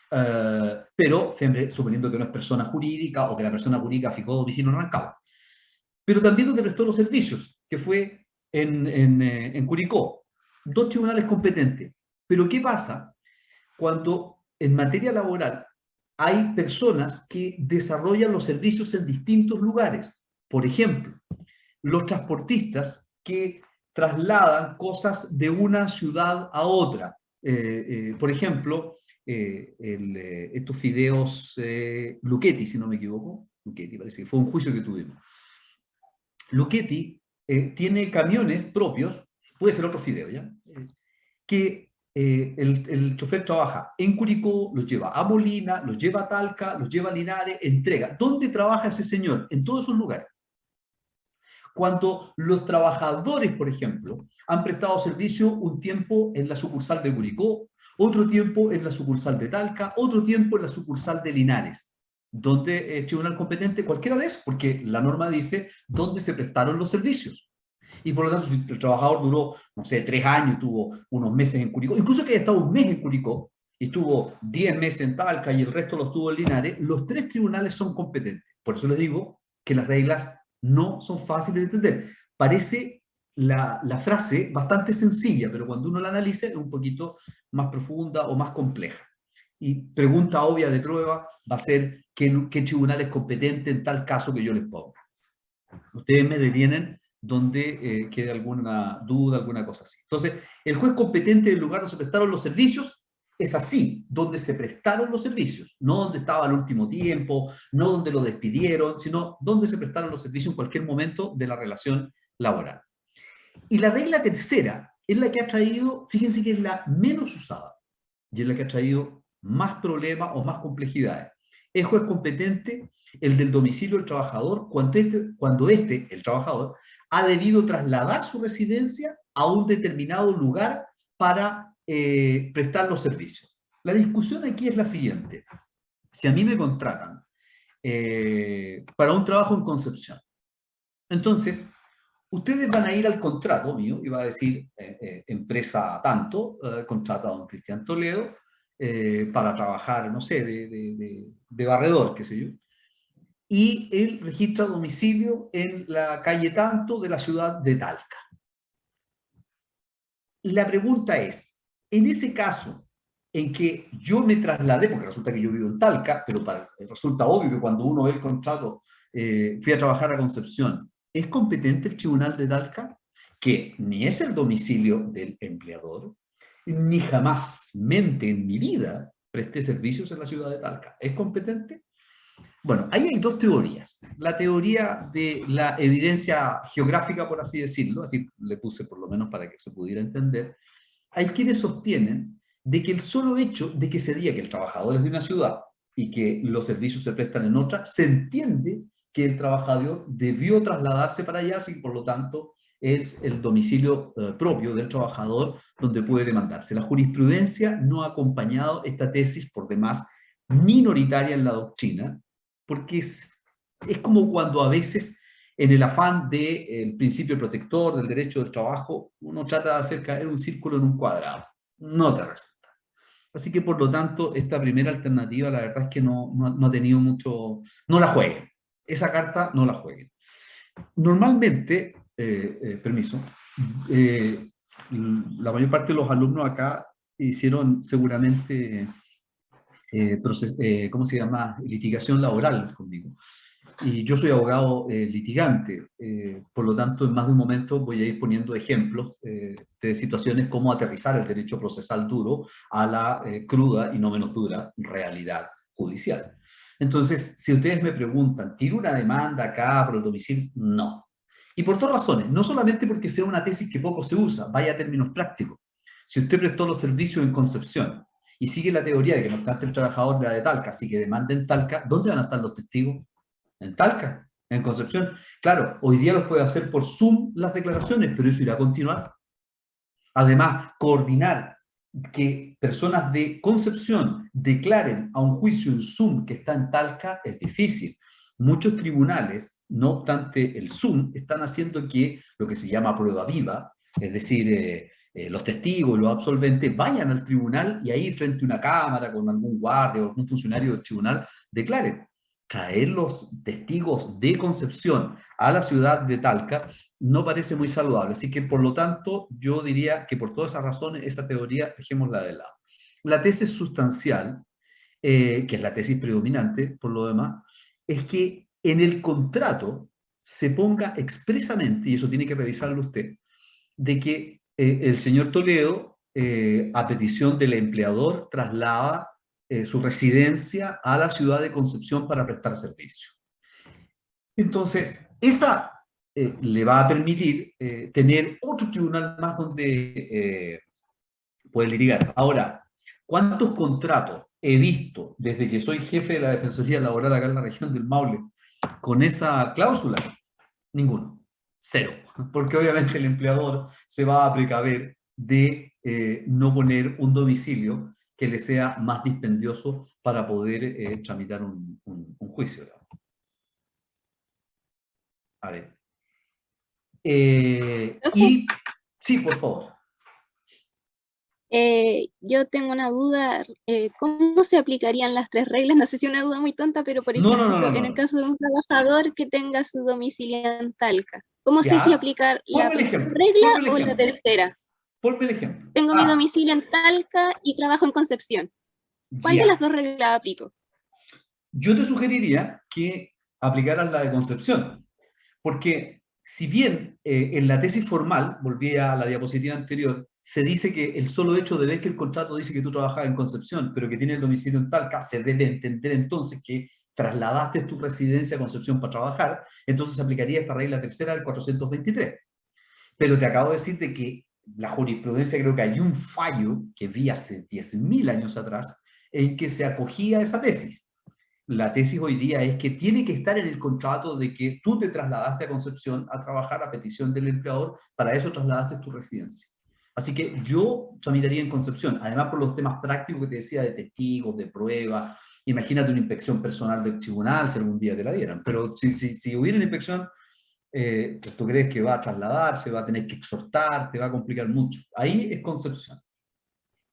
pero siempre suponiendo que no es persona jurídica o que la persona jurídica fijó domicilio en Rancagua. Pero también donde prestó los servicios, que fue en Curicó. Dos tribunales competentes. Pero ¿qué pasa cuando en materia laboral hay personas que desarrollan los servicios en distintos lugares? Por ejemplo, los transportistas que trasladan cosas de una ciudad a otra. Por ejemplo, estos fideos Luchetti, si no me equivoco, Luchetti parece que fue un juicio que tuvimos. Luchetti tiene camiones propios, puede ser otro fideo, ¿ya? Que el chofer trabaja en Curicó, los lleva a Molina, los lleva a Talca, los lleva a Linares, entrega. ¿Dónde trabaja ese señor? En todos esos lugares. Cuando los trabajadores, por ejemplo, han prestado servicio un tiempo en la sucursal de Curicó, otro tiempo en la sucursal de Talca, otro tiempo en la sucursal de Linares, donde el tribunal competente, cualquiera de esos, porque la norma dice dónde se prestaron los servicios. Y por lo tanto, si el trabajador duró, no sé, 3 años, tuvo unos meses en Curicó, incluso que haya estado un mes en Curicó, y estuvo 10 meses en Talca y el resto los tuvo en Linares, los 3 tribunales son competentes. Por eso les digo que las reglas no son fáciles de entender. Parece la frase bastante sencilla, pero cuando uno la analiza es un poquito más profunda o más compleja. Y pregunta obvia de prueba va a ser qué tribunal es competente en tal caso que yo les ponga. Ustedes me detienen donde quede alguna duda, alguna cosa así. Entonces, el juez competente del lugar donde se prestaron los servicios es así, donde se prestaron los servicios, no donde estaba al último tiempo, no donde lo despidieron, sino donde se prestaron los servicios en cualquier momento de la relación laboral. Y la regla tercera es la que ha traído, fíjense que es la menos usada, y es la que ha traído más problemas o más complejidades. Es juez competente el del domicilio del trabajador cuando este, el trabajador, ha debido trasladar su residencia a un determinado lugar para prestar los servicios. La discusión aquí es la siguiente. Si a mí me contratan para un trabajo en Concepción, entonces ustedes van a ir al contrato mío y va a decir empresa tanto, contrata a don Cristian Toledo para trabajar, no sé, de barredor, qué sé yo. Y él registra domicilio en la calle tanto de la ciudad de Talca. La pregunta es, en ese caso en que yo me trasladé, porque resulta que yo vivo en Talca, pero resulta obvio que cuando uno ve el contrato, fui a trabajar a Concepción, ¿es competente el tribunal de Talca? Que ni es el domicilio del empleador, ni jamás mente en mi vida presté servicios en la ciudad de Talca. ¿Es competente? Bueno, ahí hay dos teorías. La teoría de la evidencia geográfica, por así decirlo, así le puse por lo menos para que se pudiera entender. Hay quienes sostienen de que el solo hecho de que se diga que el trabajador es de una ciudad y que los servicios se prestan en otra, se entiende que el trabajador debió trasladarse para allá, y por lo tanto es el domicilio propio del trabajador donde puede demandarse. La jurisprudencia no ha acompañado esta tesis, por demás minoritaria en la doctrina, porque es como cuando a veces en el afán del principio protector, del derecho del trabajo, uno trata de hacer caer un círculo en un cuadrado. No te resulta. Así que, por lo tanto, esta primera alternativa, la verdad es que no ha tenido mucho... No la jueguen. Esa carta no la jueguen. Normalmente, permiso, la mayor parte de los alumnos acá hicieron seguramente, ¿cómo se llama? Litigación laboral conmigo. Y yo soy abogado litigante, por lo tanto, en más de un momento voy a ir poniendo ejemplos de situaciones como aterrizar el derecho procesal duro a la cruda y no menos dura realidad judicial. Entonces, si ustedes me preguntan, ¿tiro una demanda acá por el domicilio? No. Y por dos razones. No solamente porque sea una tesis que poco se usa, vaya a términos prácticos. Si usted prestó los servicios en Concepción y sigue la teoría de que no obstante el trabajador de la de Talca, así que demanda en Talca, ¿dónde van a estar los testigos? En Talca, en Concepción. Claro, hoy día los puede hacer por Zoom las declaraciones, pero eso irá a continuar. Además, coordinar que personas de Concepción declaren a un juicio en Zoom que está en Talca es difícil. Muchos tribunales, no obstante el Zoom, están haciendo que lo que se llama prueba viva, es decir, los testigos, los absolventes, vayan al tribunal y ahí frente a una cámara con algún guardia o algún funcionario del tribunal declaren. Traer los testigos de Concepción a la ciudad de Talca no parece muy saludable. Así que, por lo tanto, yo diría que por todas esas razones, esa teoría dejémosla de lado. La tesis sustancial, que es la tesis predominante, por lo demás, es que en el contrato se ponga expresamente, y eso tiene que revisarlo usted, de que el señor Toledo, a petición del empleador, traslada su residencia a la ciudad de Concepción para prestar servicio. Entonces, esa le va a permitir tener otro tribunal más donde puede litigar. Ahora, ¿cuántos contratos he visto desde que soy jefe de la Defensoría Laboral acá en la región del Maule con esa cláusula? Ninguno. Cero. Porque obviamente el empleador se va a precaver de no poner un domicilio que le sea más dispendioso para poder tramitar un juicio. Digamos. A ver. Profe, Y sí, por favor. yo tengo una duda, ¿cómo se aplicarían las tres reglas? No sé si es una duda muy tonta, pero por No, no, no, ejemplo, no, en el no. caso de un trabajador que tenga su domicilio en Talca, ¿cómo sé si Ya. aplicar la Ponme el primera ejemplo. regla Ponme el o la ejemplo. tercera? Ponme el ejemplo. Tengo mi Ah, domicilio en Talca y trabajo en Concepción. ¿Cuál de las ya. dos reglas aplico? Yo te sugeriría que aplicaras la de Concepción, porque si bien en la tesis formal, volví a la diapositiva anterior, se dice que el solo hecho de ver que el contrato dice que tú trabajas en Concepción, pero que tienes el domicilio en Talca, se debe entender entonces que trasladaste tu residencia a Concepción para trabajar, entonces se aplicaría esta regla tercera del 423. Pero te acabo de decir de que la jurisprudencia, creo que hay un fallo que vi hace 10.000 años atrás, en que se acogía a esa tesis. La tesis hoy día es que tiene que estar en el contrato de que tú te trasladaste a Concepción a trabajar a petición del empleador, para eso trasladaste tu residencia. Así que yo tramitaría en Concepción, además por los temas prácticos que te decía de testigos, de pruebas. Imagínate una inspección personal del tribunal si algún día te la dieran, pero si hubiera una inspección, tú crees que va a trasladarse, va a tener que exhortar, te va a complicar mucho. Ahí es Concepción.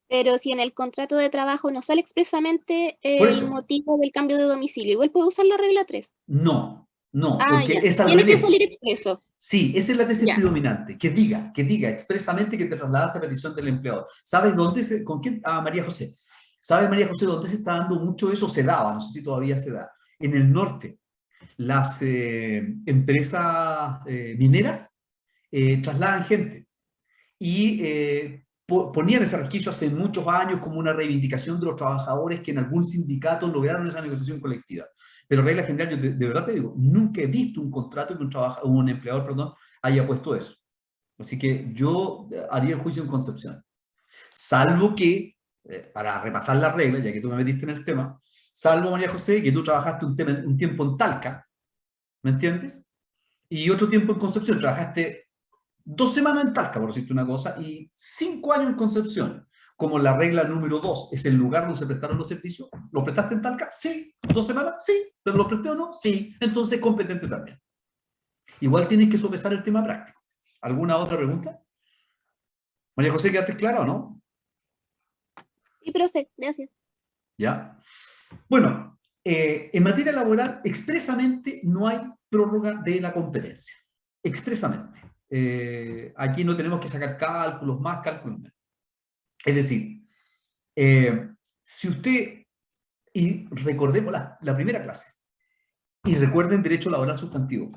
Pero si en el contrato de trabajo no sale expresamente Por el eso, motivo del cambio de domicilio, igual puedo usar la regla 3. no, no, Ah, porque ya. es al Tiene que revés. salir expreso. Sí, esa es la tesis Ya. predominante, que diga expresamente que te trasladaste a petición del empleador. ¿Sabes dónde con quién? Ah, María José. ¿Sabe María José dónde se está dando mucho eso? Se daba, no sé si todavía se da. En el norte, las empresas mineras trasladan gente y ponían ese resquicio hace muchos años como una reivindicación de los trabajadores que en algún sindicato lograron esa negociación colectiva. Pero regla general, yo de verdad te digo, nunca he visto un contrato que un empleador, perdón, haya puesto eso. Así que yo haría el juicio en Concepción. Salvo que, para repasar las reglas, ya que tú me metiste en el tema, salvo, María José, que tú trabajaste un tiempo en Talca, ¿me entiendes? Y otro tiempo en Concepción, trabajaste 2 semanas en Talca, por decirte una cosa, y 5 años en Concepción. Como la regla número 2 es el lugar donde se prestaron los servicios, ¿lo prestaste en Talca? Sí. 2 semanas, sí. ¿Pero lo presté o no? Sí. Entonces, competente también. Igual tienes que sopesar el tema práctico. ¿Alguna otra pregunta? María José, ¿quedaste clara o no? Sí, profe, gracias. ¿Ya? Bueno, en materia laboral, expresamente no hay prórroga de la competencia. Expresamente. Aquí no tenemos que sacar cálculos más, cálculos menos. Es decir, si usted, y recordemos la primera clase, y recuerden derecho laboral sustantivo.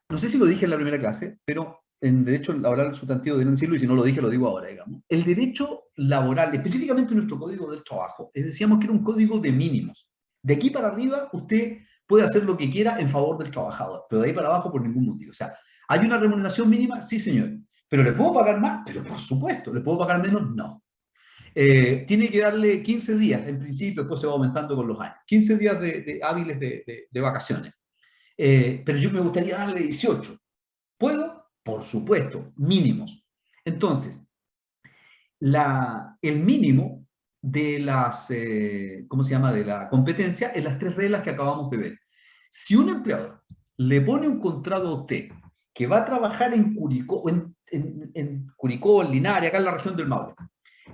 No sé si lo dije en la primera clase, pero en derecho laboral sustantivo deben decirlo, y si no lo dije, lo digo ahora, digamos. El derecho laboral, específicamente nuestro código del trabajo, decíamos que era un código de mínimos. De aquí para arriba, usted puede hacer lo que quiera en favor del trabajador, pero de ahí para abajo por ningún motivo. O sea, ¿hay una remuneración mínima? Sí, señor. ¿Pero le puedo pagar más? Pero por supuesto. ¿Le puedo pagar menos? No. Tiene que darle 15 días, en principio, después se va aumentando con los años. 15 días hábiles de vacaciones. Pero yo me gustaría darle 18. ¿Puedo? Por supuesto, mínimos. Entonces, el mínimo de las, ¿cómo se llama?, de la competencia es las tres reglas que acabamos de ver. Si un empleador le pone un contrato a usted que va a trabajar en Curicó, en Curicó, en Linares, acá en la región del Maule.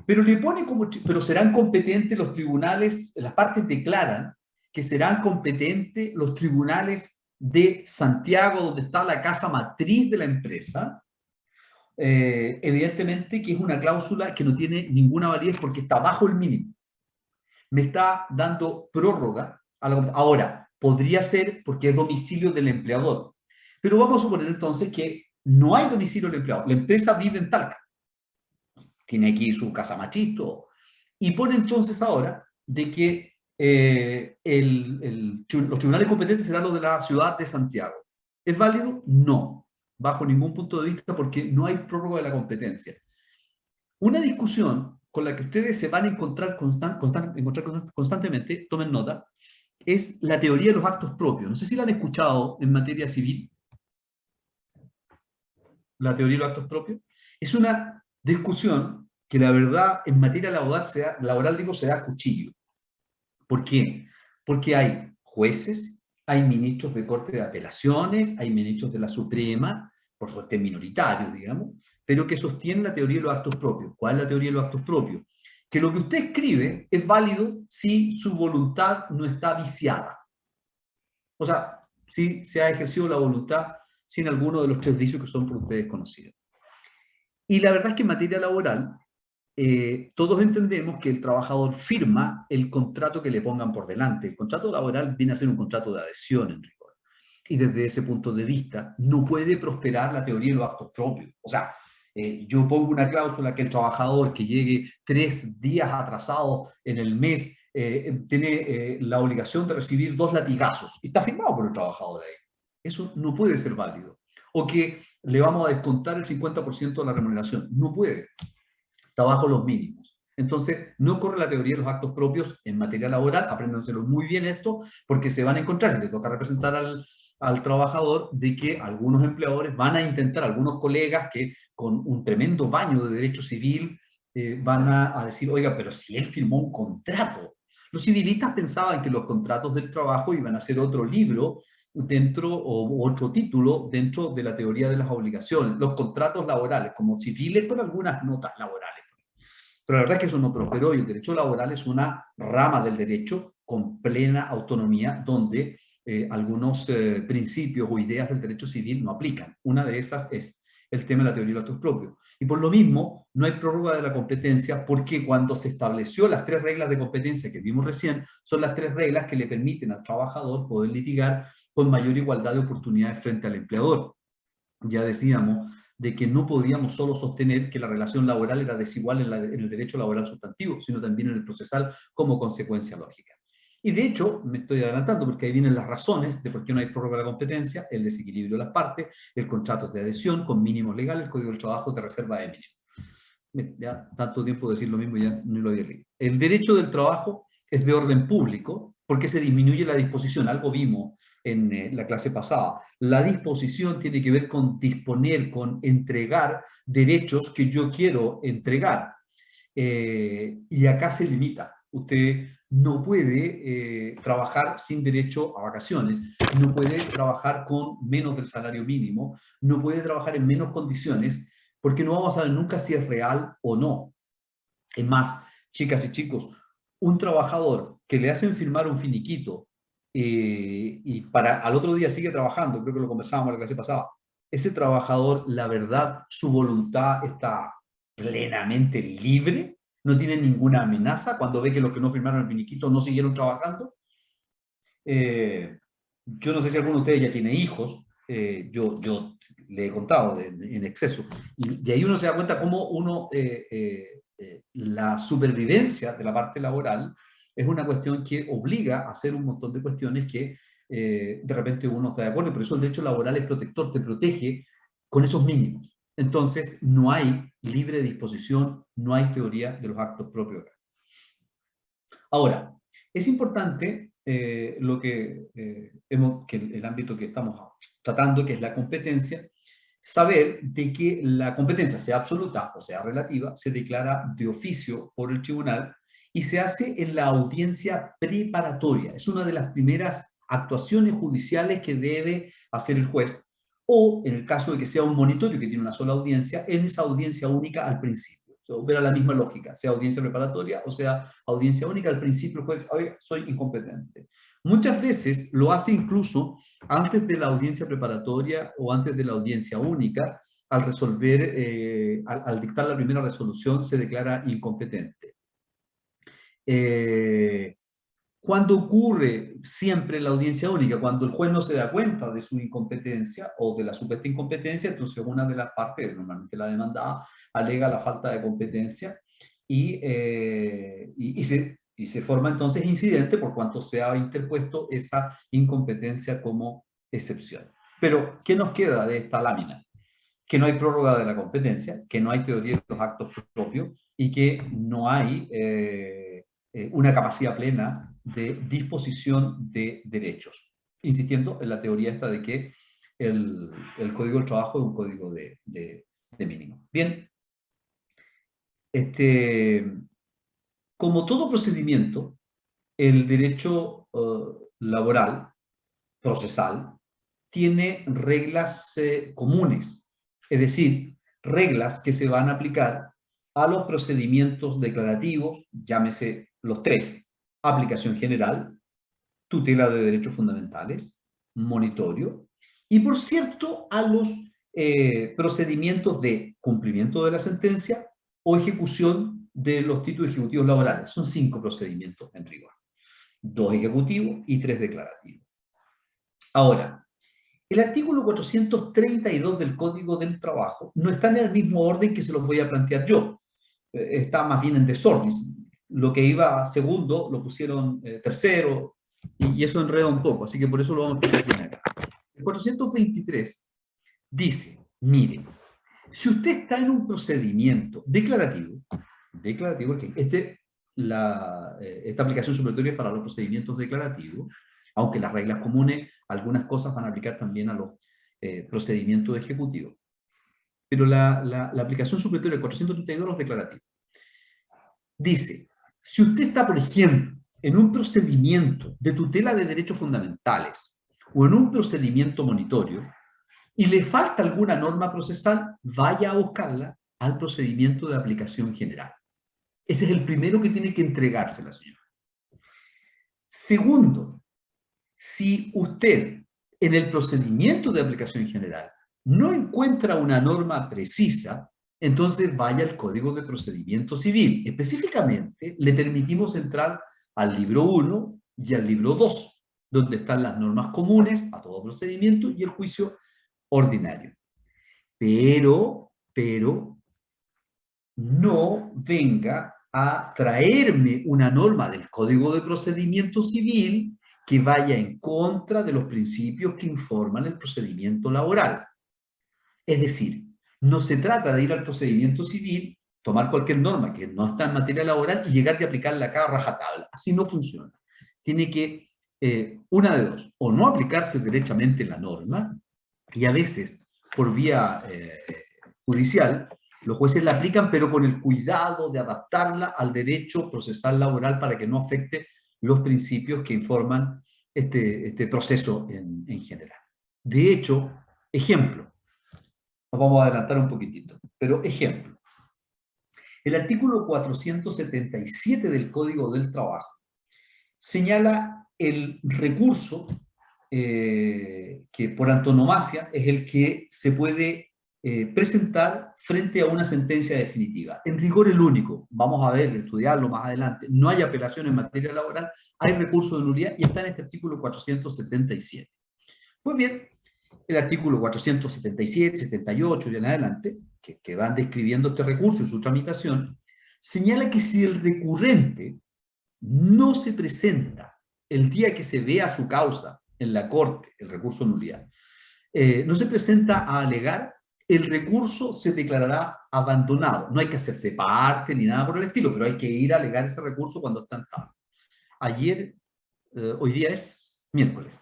Pero le pone pero serán competentes los tribunales, las partes declaran que serán competentes los tribunales de Santiago, donde está la casa matriz de la empresa. Evidentemente que es una cláusula que no tiene ninguna validez porque está bajo el mínimo. Me está dando prórroga a la... Ahora, podría ser porque es domicilio del empleador. Pero vamos a suponer entonces que no hay domicilio del empleador. La empresa vive en Talca. Tiene aquí su casa machisto. Y pone entonces ahora de que los tribunales competentes serán los de la ciudad de Santiago. ¿Es válido? No, bajo ningún punto de vista, porque no hay prórroga de la competencia. Una discusión con la que ustedes se van a encontrar, constantemente, tomen nota, es la teoría de los actos propios. No sé si la han escuchado en materia civil, la teoría de los actos propios. Es una discusión que la verdad en materia laboral digo, se da a cuchillo. ¿Por qué? Porque hay jueces, hay ministros de Corte de Apelaciones, hay ministros de la Suprema, por suerte minoritarios, digamos, pero que sostienen la teoría de los actos propios. ¿Cuál es la teoría de los actos propios? Que lo que usted escribe es válido si su voluntad no está viciada. O sea, si se ha ejercido la voluntad sin alguno de los tres vicios que son por ustedes conocidos. Y la verdad es que en materia laboral, todos entendemos que el trabajador firma el contrato que le pongan por delante. El contrato laboral viene a ser un contrato de adhesión, en rigor. Y desde ese punto de vista, no puede prosperar la teoría de los actos propios. O sea, yo pongo una cláusula que el trabajador que llegue 3 días atrasado en el mes tiene la obligación de recibir 2 latigazos. Y está firmado por el trabajador ahí. Eso no puede ser válido. O que le vamos a descontar el 50% de la remuneración. No puede. Está bajo los mínimos. Entonces, no corre la teoría de los actos propios en materia laboral, apréndanselo muy bien esto, porque se van a encontrar, si te toca representar al trabajador, de que algunos empleadores van a intentar, algunos colegas que con un tremendo baño de derecho civil van a decir, oiga, pero si él firmó un contrato. Los civilistas pensaban que los contratos del trabajo iban a ser otro libro dentro, o otro título dentro de la teoría de las obligaciones, los contratos laborales, como civiles con algunas notas laborales. Pero la verdad es que eso no prosperó y el derecho laboral es una rama del derecho con plena autonomía donde algunos principios o ideas del derecho civil no aplican. Una de esas es el tema de la teoría de los actos propios. Y por lo mismo, no hay prórroga de la competencia porque cuando se estableció las 3 reglas de competencia que vimos recién, son las 3 reglas que le permiten al trabajador poder litigar con mayor igualdad de oportunidades frente al empleador. Ya decíamos de que no podíamos solo sostener que la relación laboral era desigual en el derecho laboral sustantivo, sino también en el procesal como consecuencia lógica. Y de hecho, me estoy adelantando porque ahí vienen las razones de por qué no hay prórroga de la competencia, el desequilibrio de las partes, el contrato de adhesión con mínimos legales, el Código del Trabajo de reserva de mínimo. Ya tanto tiempo decir lo mismo ya no lo había leído. El derecho del trabajo es de orden público porque se disminuye la disposición, algo vimos en la clase pasada. La disposición tiene que ver con disponer, con entregar derechos que yo quiero entregar. Y acá se limita. Usted no puede trabajar sin derecho a vacaciones, no puede trabajar con menos del salario mínimo, no puede trabajar en menos condiciones, porque no vamos a saber nunca si es real o no. Es más, chicas y chicos, un trabajador que le hacen firmar un finiquito y al otro día sigue trabajando, creo que lo conversábamos la clase pasada, ese trabajador, la verdad, su voluntad está plenamente libre, no tiene ninguna amenaza cuando ve que los que no firmaron el finiquito no siguieron trabajando. Yo no sé si alguno de ustedes ya tiene hijos, yo le he contado en exceso, y de ahí uno se da cuenta cómo la supervivencia de la parte laboral es una cuestión que obliga a hacer un montón de cuestiones que de repente uno está de acuerdo, pero eso el derecho laboral es protector, te protege con esos mínimos. Entonces no hay libre disposición, no hay teoría de los actos propios. Ahora, es importante que el ámbito que estamos tratando, que es la competencia, saber de que la competencia, sea absoluta o sea relativa, se declara de oficio por el tribunal y se hace en la audiencia preparatoria. Es una de las primeras actuaciones judiciales que debe hacer el juez o en el caso de que sea un monitorio que tiene una sola audiencia, en esa audiencia única al principio. Opera la misma lógica, sea audiencia preparatoria o sea audiencia única, al principio el juez dice, oye, soy incompetente. Muchas veces lo hace incluso antes de la audiencia preparatoria o antes de la audiencia única, al resolver, al dictar la primera resolución, se declara incompetente. Cuando ocurre siempre en la audiencia única, cuando el juez no se da cuenta de su incompetencia o de la supuesta incompetencia, entonces una de las partes, normalmente la demandada, alega la falta de competencia y se forma entonces incidente por cuanto se ha interpuesto esa incompetencia como excepción. Pero, ¿qué nos queda de esta lámina? Que no hay prórroga de la competencia, que no hay teoría de los actos propios y que no hay una capacidad plena de disposición de derechos. Insistiendo en la teoría esta de que el Código del Trabajo es un código de mínimo. Bien, como todo procedimiento, el derecho laboral, procesal, tiene reglas comunes, es decir, reglas que se van a aplicar a los procedimientos declarativos, llámese los tres: aplicación general, tutela de derechos fundamentales, monitorio, y por cierto, a los procedimientos de cumplimiento de la sentencia o ejecución de los títulos ejecutivos laborales. Son 5 procedimientos en rigor: 2 ejecutivos y 3 declarativos. Ahora, el artículo 432 del Código del Trabajo no está en el mismo orden que se los voy a plantear yo. Está más bien en desorden. Lo que iba segundo lo pusieron tercero y eso enreda un poco, así que por eso lo vamos a explicar bien acá. El 423 dice, mire, si usted está en un procedimiento declarativo, porque esta aplicación supletoria es para los procedimientos declarativos, aunque las reglas comunes, algunas cosas van a aplicar también a los procedimientos ejecutivos. Pero la aplicación supletoria del 432 es declarativa. Dice, si usted está, por ejemplo, en un procedimiento de tutela de derechos fundamentales o en un procedimiento monitorio y le falta alguna norma procesal, vaya a buscarla al procedimiento de aplicación general. Ese es el primero que tiene que entregársela, señora. Segundo, si usted en el procedimiento de aplicación general no encuentra una norma precisa, entonces vaya al Código de Procedimiento Civil. Específicamente, le permitimos entrar al libro 1 y al libro 2, donde están las normas comunes a todo procedimiento y el juicio ordinario. Pero, no venga a traerme una norma del Código de Procedimiento Civil que vaya en contra de los principios que informan el procedimiento laboral. Es decir, no se trata de ir al procedimiento civil, tomar cualquier norma que no está en materia laboral y llegar y aplicarla acá a rajatabla. Así no funciona. Tiene que, una de dos, o no aplicarse derechamente la norma, y a veces, por vía judicial, los jueces la aplican, pero con el cuidado de adaptarla al derecho procesal laboral para que no afecte los principios que informan este proceso en general. De hecho, ejemplo, nos vamos a adelantar un poquitito, pero ejemplo. El artículo 477 del Código del Trabajo señala el recurso que por antonomasia es el que se puede presentar frente a una sentencia definitiva. En rigor el único, vamos a ver, estudiarlo más adelante, no hay apelación en materia laboral, hay recurso de nulidad y está en este artículo 477. Pues bien, el artículo 477, 78 y en adelante, que van describiendo este recurso y su tramitación, señala que si el recurrente no se presenta el día que se vea su causa en la corte, el recurso de nulidad, no se presenta a alegar, el recurso se declarará abandonado. No hay que hacerse parte ni nada por el estilo, pero hay que ir a alegar ese recurso cuando está en tabla. Ayer, hoy día es miércoles.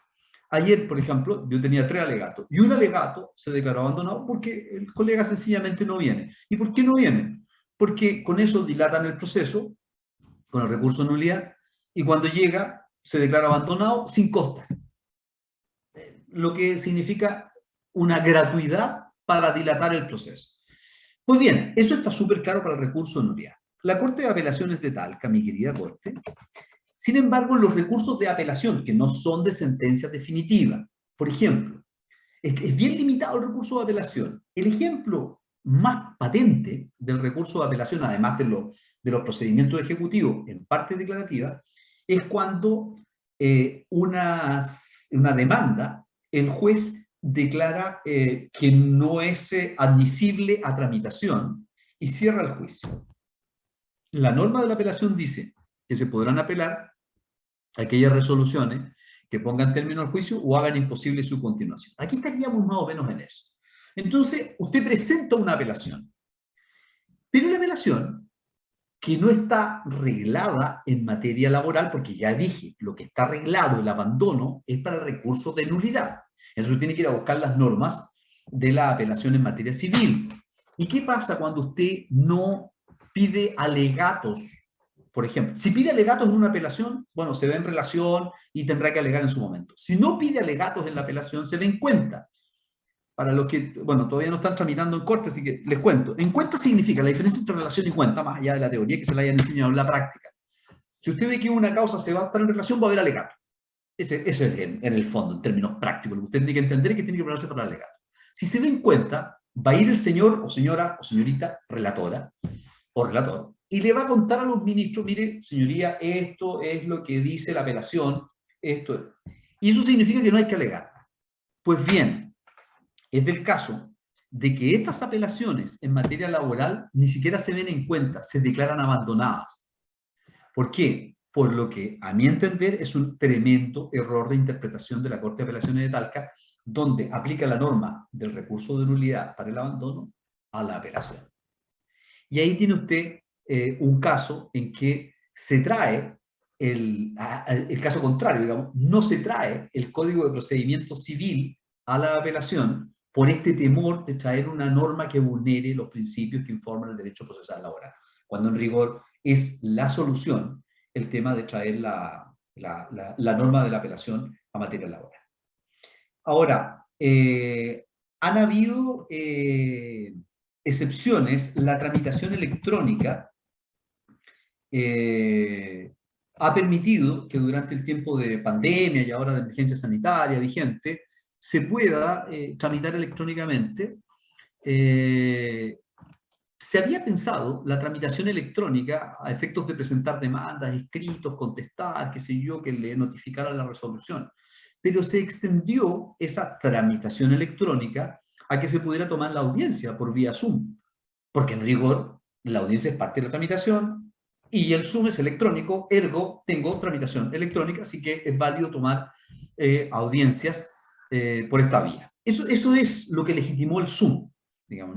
Ayer, por ejemplo, yo tenía 3 alegatos y un alegato se declaró abandonado porque el colega sencillamente no viene. ¿Y por qué no viene? Porque con eso dilatan el proceso, con el recurso de nulidad, y cuando llega se declara abandonado sin costo. Lo que significa una gratuidad para dilatar el proceso. Pues bien, eso está súper claro para el recurso de nulidad. La Corte de Apelaciones de Talca, mi querida Corte, sin embargo, los recursos de apelación, que no son de sentencia definitiva, por ejemplo, es bien limitado el recurso de apelación. El ejemplo más patente del recurso de apelación, además de los procedimientos ejecutivos en parte declarativa, es cuando una demanda, el juez declara que no es admisible a tramitación y cierra el juicio. La norma de la apelación dice que se podrán apelar aquellas resoluciones que pongan término al juicio o hagan imposible su continuación. Aquí estaríamos más o menos en eso. Entonces, usted presenta una apelación, pero la apelación, que no está reglada en materia laboral, porque ya dije, lo que está reglado, el abandono, es para el recurso de nulidad. Entonces tiene que ir a buscar las normas de la apelación en materia civil. ¿Y qué pasa cuando usted no pide alegatos? Por ejemplo, si pide alegatos en una apelación, bueno, se ve en relación y tendrá que alegar en su momento. Si no pide alegatos en la apelación, se ve en cuenta. Para los que, bueno, todavía no están tramitando en corte, así que les cuento. En cuenta significa la diferencia entre relación y cuenta, más allá de la teoría que se la hayan enseñado en la práctica. Si usted ve que una causa se va a estar en relación, va a haber alegato. Ese es en el fondo, en términos prácticos. Lo que usted tiene que entender es que tiene que prepararse para el alegato. Si se ve en cuenta, va a ir el señor o señora o señorita relatora o relator y le va a contar a los ministros, mire, señoría, esto es lo que dice la apelación, esto. Y eso significa que no hay que alegar. Pues bien, es del caso de que estas apelaciones en materia laboral ni siquiera se ven en cuenta, se declaran abandonadas. ¿Por qué? Por lo que, a mi entender, es un tremendo error de interpretación de la Corte de Apelaciones de Talca, donde aplica la norma del recurso de nulidad para el abandono a la apelación. Y ahí tiene usted un caso en que se trae el caso contrario, digamos, no se trae el Código de Procedimiento Civil a la apelación por este temor de traer una norma que vulnere los principios que informan el derecho procesal laboral, cuando en rigor es la solución el tema de traer la norma de la apelación a materia laboral. Ahora, han habido excepciones. La tramitación electrónica ha permitido que durante el tiempo de pandemia y ahora de emergencia sanitaria vigente, se pueda tramitar electrónicamente. Se había pensado la tramitación electrónica a efectos de presentar demandas, escritos, contestar, qué sé yo, que le notificara la resolución. Pero se extendió esa tramitación electrónica a que se pudiera tomar la audiencia por vía Zoom. Porque en rigor, la audiencia es parte de la tramitación y el Zoom es electrónico, ergo tengo tramitación electrónica, así que es válido tomar audiencias por esta vía. Eso es lo que legitimó el Zoom. Digamos,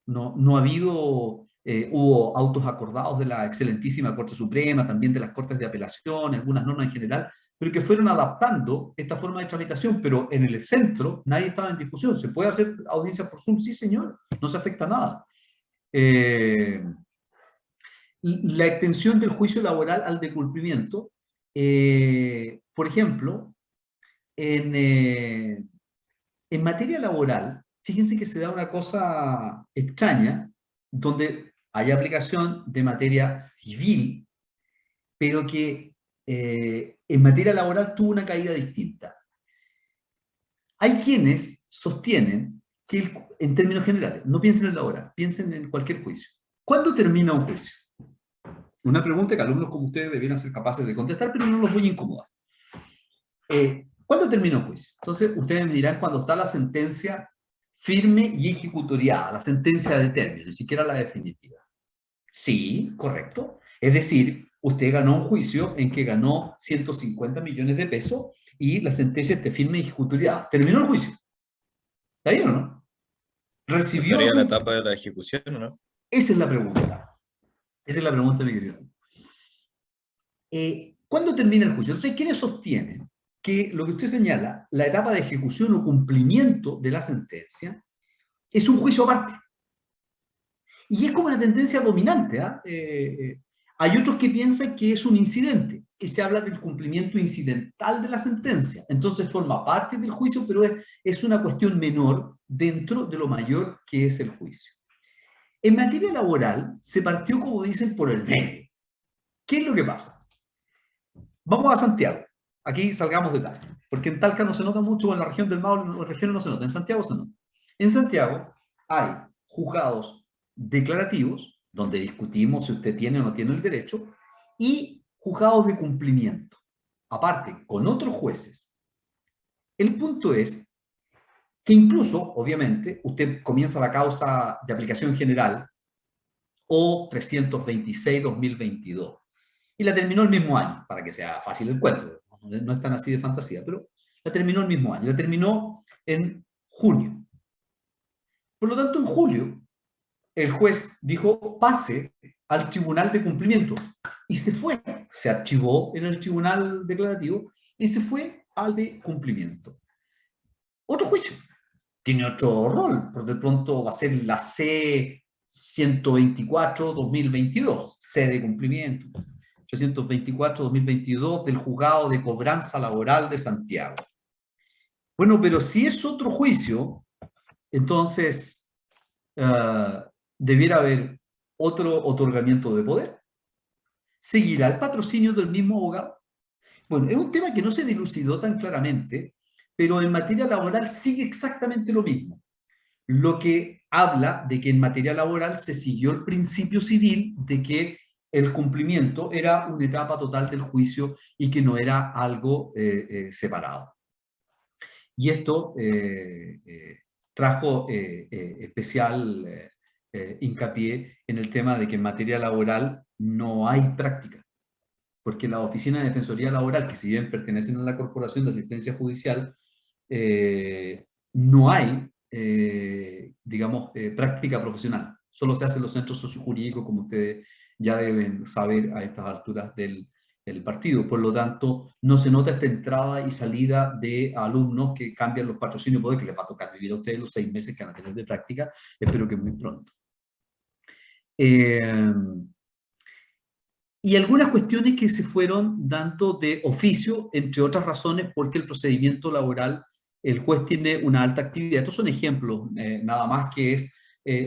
no ha habido, hubo autos acordados de la excelentísima Corte Suprema, también de las Cortes de Apelación, algunas normas en general, pero que fueron adaptando esta forma de tramitación, pero en el centro nadie estaba en discusión. ¿Se puede hacer audiencias por Zoom? Sí, señor, no se afecta nada. La extensión del juicio laboral al decumplimiento, por ejemplo, en materia laboral, fíjense que se da una cosa extraña, donde hay aplicación de materia civil, pero que en materia laboral tuvo una caída distinta. Hay quienes sostienen que, en términos generales, no piensen en laboral, piensen en cualquier juicio. ¿Cuándo termina un juicio? Una pregunta que alumnos como ustedes debieran ser capaces de contestar, pero no los voy a incomodar. ¿Cuándo termina un juicio? Entonces, ustedes me dirán cuando está la sentencia firme y ejecutoriada, la sentencia de término, ni siquiera la definitiva. Sí, correcto. Es decir, usted ganó un juicio en que ganó 150 millones de pesos y la sentencia esté firme y ejecutoriada. Terminó el juicio. ¿Está bien o no? ¿Recibió? ¿Estaría la etapa de la ejecución o no? Esa es la pregunta. Esa es la pregunta, mi querido. ¿Cuándo termina el juicio? Entonces, ¿quiénes sostienen que lo que usted señala, la etapa de ejecución o cumplimiento de la sentencia, es un juicio aparte? Y es como una tendencia dominante. Hay otros que piensan que es un incidente, que se habla del cumplimiento incidental de la sentencia. Entonces forma parte del juicio, pero es una cuestión menor dentro de lo mayor que es el juicio. En materia laboral se partió, como dicen, por el medio. ¿Qué es lo que pasa? Vamos a Santiago. Aquí salgamos de Talca, porque en Talca no se nota mucho, en la región del Maule, en las regiones no se nota, en Santiago se nota. En Santiago hay juzgados declarativos, donde discutimos si usted tiene o no tiene el derecho, y juzgados de cumplimiento, aparte, con otros jueces. El punto es que incluso, obviamente, usted comienza la causa de aplicación general o 326-2022 y la terminó el mismo año, para que sea fácil el cuento, no es tan así de fantasía, pero la terminó el mismo año, la terminó en junio. Por lo tanto, en julio, el juez dijo, pase al tribunal de cumplimiento, y se fue, se archivó en el tribunal declarativo, y se fue al de cumplimiento. Otro juicio, tiene otro rol, por de pronto va a ser la C-124-2022, C de cumplimiento, 324-2022 del Juzgado de Cobranza Laboral de Santiago. Bueno, pero si es otro juicio, entonces debiera haber otro otorgamiento de poder. ¿Seguirá el patrocinio del mismo abogado? Bueno, es un tema que no se dilucidó tan claramente, pero en materia laboral sigue exactamente lo mismo. Lo que habla de que en materia laboral se siguió el principio civil de que el cumplimiento era una etapa total del juicio y que no era algo separado. Y esto trajo especial hincapié en el tema de que en materia laboral no hay práctica, porque la Oficina de Defensoría Laboral, que si bien pertenecen a la Corporación de Asistencia Judicial, no hay, digamos, práctica profesional. Solo se hace en los centros sociojurídicos, como ustedes ya deben saber a estas alturas del partido. Por lo tanto, no se nota esta entrada y salida de alumnos que cambian los patrocinios de poder, que les va a tocar vivir a ustedes los 6 meses que van a tener de práctica, espero que muy pronto. Y algunas cuestiones que se fueron dando de oficio, entre otras razones, porque el procedimiento laboral, el juez tiene una alta actividad. Estos son ejemplos, nada más, que es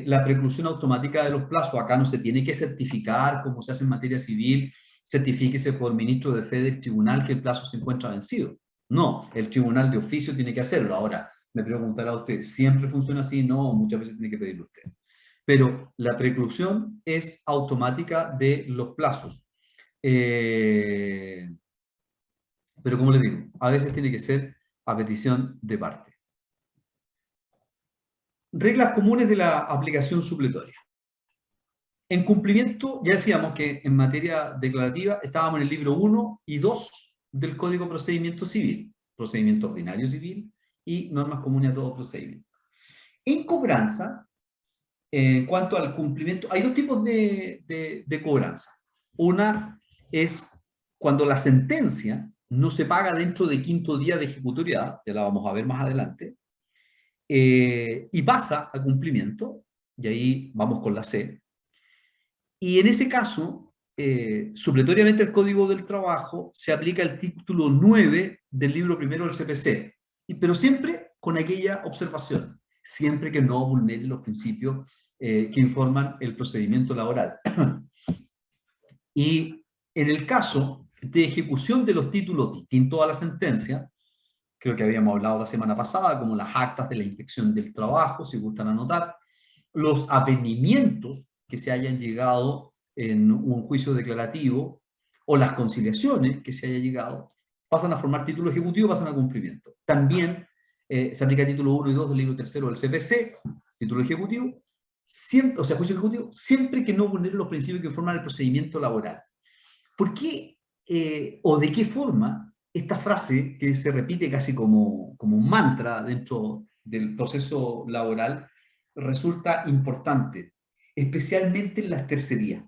la preclusión automática de los plazos. Acá no se tiene que certificar, como se hace en materia civil, certifíquese por ministro de fe del tribunal que el plazo se encuentra vencido. No, el tribunal de oficio tiene que hacerlo. Ahora, me preguntará usted, ¿siempre funciona así? No, muchas veces tiene que pedirlo usted. Pero la preclusión es automática de los plazos. Pero como les digo, a veces tiene que ser a petición de parte. Reglas comunes de la aplicación supletoria. En cumplimiento, ya decíamos que en materia declarativa estábamos en el libro 1 y 2 del Código de Procedimiento Civil, procedimiento ordinario civil y normas comunes a todo procedimiento. En cobranza, en cuanto al cumplimiento, hay dos tipos de cobranza. Una es cuando la sentencia no se paga dentro de 5º día de ejecutoriedad, ya la vamos a ver más adelante, y pasa a cumplimiento, y ahí vamos con la C. Y en ese caso, supletoriamente al Código del Trabajo, se aplica el título 9 del libro primero del CPC, pero siempre con aquella observación, siempre que no vulnere los principios que informan el procedimiento laboral. Y en el caso de ejecución de los títulos distintos a la sentencia, creo que habíamos hablado la semana pasada, como las actas de la inspección del trabajo, si gustan anotar, los avenimientos que se hayan llegado en un juicio declarativo, o las conciliaciones que se haya llegado, pasan a formar título ejecutivo, pasan a cumplimiento. También se aplica el título 1 y 2 del libro tercero del CPC, título ejecutivo, siempre, o sea, juicio ejecutivo, siempre que no vulnere los principios que forman el procedimiento laboral. ¿Por qué o de qué forma esta frase, que se repite casi como un mantra dentro del proceso laboral, resulta importante, especialmente en las tercerías?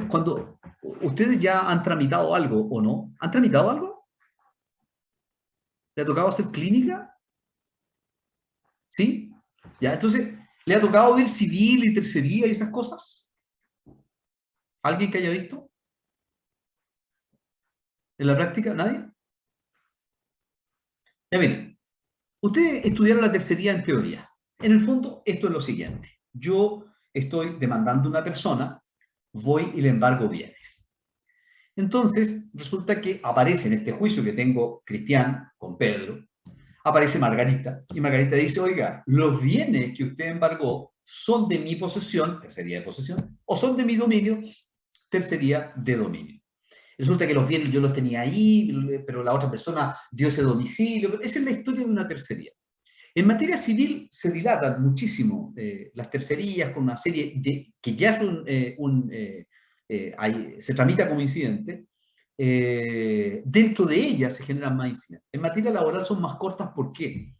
Cuando ustedes ya han tramitado algo o no, ¿han tramitado algo? ¿Le ha tocado hacer clínica? ¿Sí? Ya, entonces, ¿le ha tocado ver civil y tercería y esas cosas? ¿Alguien que haya visto? ¿En la práctica? ¿Nadie? Ya miren, ustedes estudiaron la tercería en teoría. En el fondo, esto es lo siguiente. Yo estoy demandando a una persona, voy y le embargo bienes. Entonces, resulta que aparece en este juicio que tengo Cristian con Pedro, aparece Margarita, y Margarita dice, oiga, los bienes que usted embargó son de mi posesión, tercería de posesión, o son de mi dominio, tercería de dominio. Resulta que los bienes yo los tenía ahí, pero la otra persona dio ese domicilio. Esa es la historia de una tercería. En materia civil se dilatan muchísimo las tercerías con una serie de, que ya es se tramita como incidente. Dentro de ellas se generan más incidentes. En materia laboral son más cortas, ¿por qué?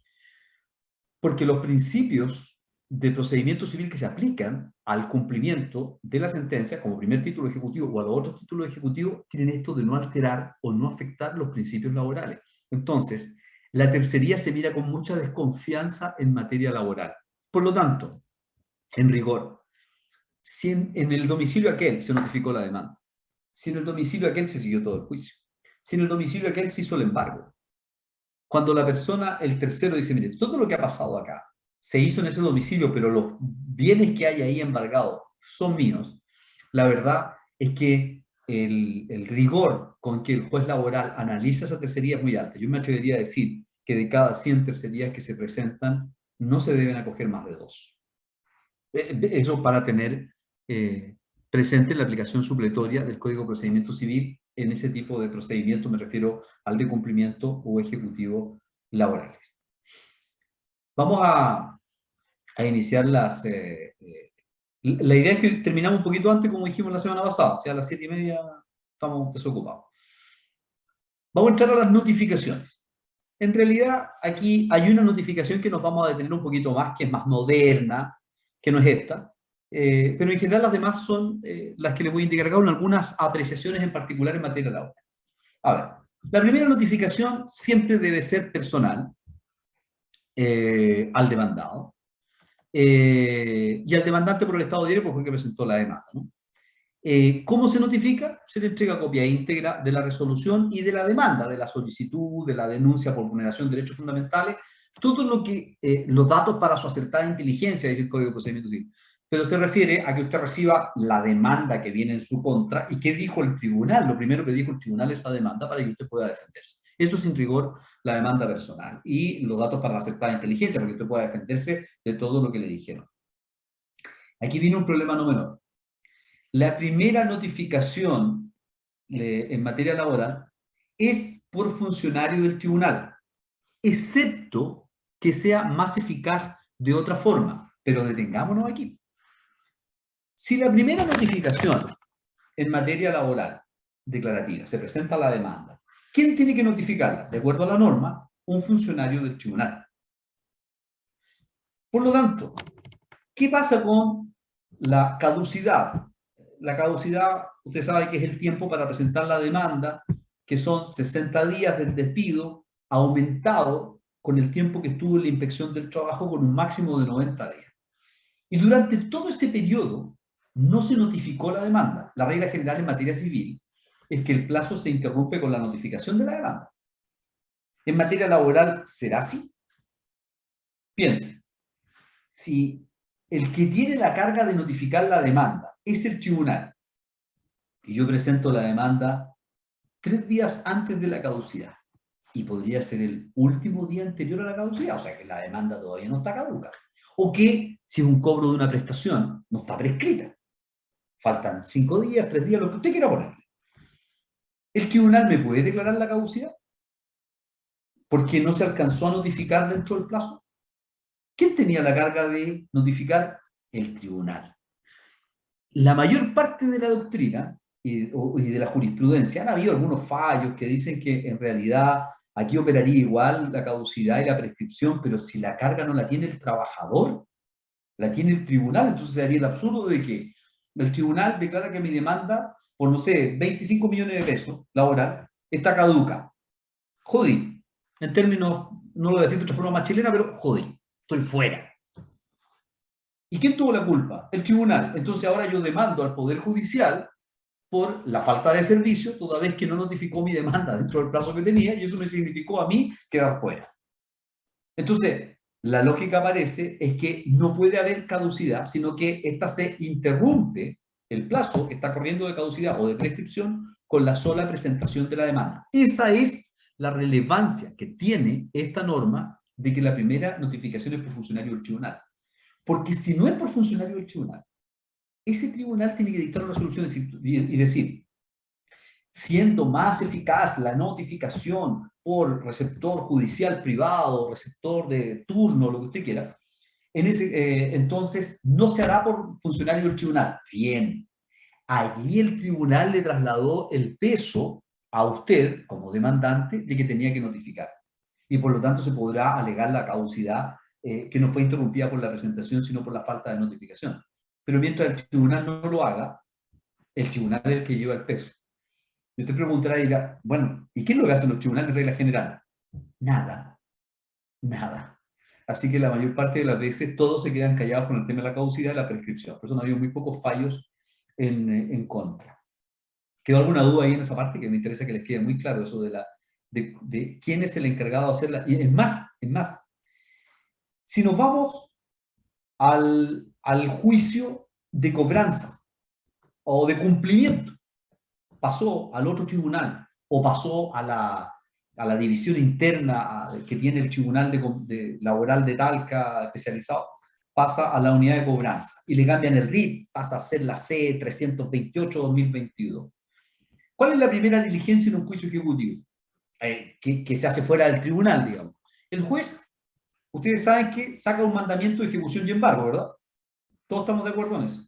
Porque los principios de procedimiento civil que se aplican al cumplimiento de la sentencia, como primer título ejecutivo o a los otros títulos ejecutivos, tienen esto de no alterar o no afectar los principios laborales. Entonces, la tercería se mira con mucha desconfianza en materia laboral. Por lo tanto, en rigor, si en el domicilio aquel se notificó la demanda, si en el domicilio aquel se siguió todo el juicio, si en el domicilio aquel se hizo el embargo, cuando la persona, el tercero dice, mire, todo lo que ha pasado acá se hizo en ese domicilio, pero los bienes que hay ahí embargados son míos, la verdad es que el rigor con que el juez laboral analiza esa tercería es muy alto. Yo me atrevería a decir que de cada 100 tercerías que se presentan, no se deben acoger más de 2. Eso para tener presente la aplicación supletoria del Código de Procedimiento Civil en ese tipo de procedimiento, me refiero al de cumplimiento o ejecutivo laborales. Vamos a iniciar las... la idea es que terminamos un poquito antes, como dijimos la semana pasada, o sea, a las 7:30 estamos desocupados. Vamos a entrar a las notificaciones. En realidad, aquí hay una notificación que nos vamos a detener un poquito más, que es más moderna, que no es esta, pero en general las demás son las que les voy a indicar acá con algunas apreciaciones en particular en materia laboral. A ver, la primera notificación siempre debe ser personal al demandado y al demandante por el Estado de Derecho porque presentó la demanda, ¿no? ¿Cómo se notifica? Se le entrega copia íntegra de la resolución y de la demanda, de la solicitud, de la denuncia por vulneración de derechos fundamentales, todo lo que, los datos para su acertada inteligencia, es el Código de Procedimiento Civil. Pero se refiere a que usted reciba la demanda que viene en su contra y qué dijo el tribunal, lo primero que dijo el tribunal esa demanda para que usted pueda defenderse. Eso es en rigor la demanda personal y los datos para la acertada inteligencia, para que usted pueda defenderse de todo lo que le dijeron. Aquí viene un problema no menor. La primera notificación en materia laboral es por funcionario del tribunal, excepto que sea más eficaz de otra forma. Pero detengámonos aquí. Si la primera notificación en materia laboral declarativa se presenta la demanda, ¿quién tiene que notificarla? De acuerdo a la norma, un funcionario del tribunal. Por lo tanto, ¿qué pasa con la caducidad? La caducidad, usted sabe que es el tiempo para presentar la demanda, que son 60 días del despido, aumentado con el tiempo que estuvo en la inspección del trabajo con un máximo de 90 días. Y durante todo este periodo no se notificó la demanda. La regla general en materia civil es que el plazo se interrumpe con la notificación de la demanda. En materia laboral, ¿será así? Piense, si el que tiene la carga de notificar la demanda es el tribunal, y yo presento la demanda 3 días antes de la caducidad, y podría ser el último día anterior a la caducidad, o sea que la demanda todavía no está caduca, o que si es un cobro de una prestación, no está prescrita, faltan 5 días, 3 días, lo que usted quiera ponerle. ¿El tribunal me puede declarar la caducidad? Porque no se alcanzó a notificar dentro del plazo. ¿Quién tenía la carga de notificar? El tribunal. La mayor parte de la doctrina y de la jurisprudencia, han habido algunos fallos que dicen que en realidad aquí operaría igual la caducidad y la prescripción, pero si la carga no la tiene el trabajador, la tiene el tribunal, entonces sería el absurdo de que el tribunal declara que mi demanda por, no sé, 25 millones de pesos laboral está caduca. Jodí. En términos, no lo voy a decir de otra forma más chilena, pero jodí. Estoy fuera. ¿Y quién tuvo la culpa? El tribunal. Entonces ahora yo demando al Poder Judicial por la falta de servicio, toda vez que no notificó mi demanda dentro del plazo que tenía, y eso me significó a mí quedar fuera. Entonces, la lógica parece es que no puede haber caducidad, sino que esta se interrumpe, el plazo está corriendo de caducidad o de prescripción con la sola presentación de la demanda. Esa es la relevancia que tiene esta norma de que la primera notificación es por funcionario del tribunal. Porque si no es por funcionario del tribunal, ese tribunal tiene que dictar una resolución y decir, siendo más eficaz la notificación por receptor judicial privado, receptor de turno, lo que usted quiera, entonces no se hará por funcionario del tribunal. Bien, allí el tribunal le trasladó el peso a usted, como demandante, de que tenía que notificar. Y por lo tanto se podrá alegar la caducidad que no fue interrumpida por la presentación, sino por la falta de notificación. Pero mientras el tribunal no lo haga, el tribunal es el que lleva el peso. Y usted preguntará y dirá, bueno, ¿y qué es lo que hacen los tribunales en regla general? Nada, nada. Así que la mayor parte de las veces todos se quedan callados con el tema de la caducidad y la prescripción. Por eso no ha habido muy pocos fallos en contra. ¿Quedó alguna duda ahí en esa parte? Que me interesa que les quede muy claro eso de quién es el encargado de hacerla. Y es más, si nos vamos al juicio de cobranza o de cumplimiento, pasó al otro tribunal o pasó a la división interna que tiene el tribunal laboral de Talca especializado, pasa a la unidad de cobranza y le cambian el RIT, pasa a ser la C328-2022. ¿Cuál es la primera diligencia en un juicio ejecutivo? Que se hace fuera del tribunal, digamos. El juez, ustedes saben que saca un mandamiento de ejecución y embargo, ¿verdad? Todos estamos de acuerdo en eso.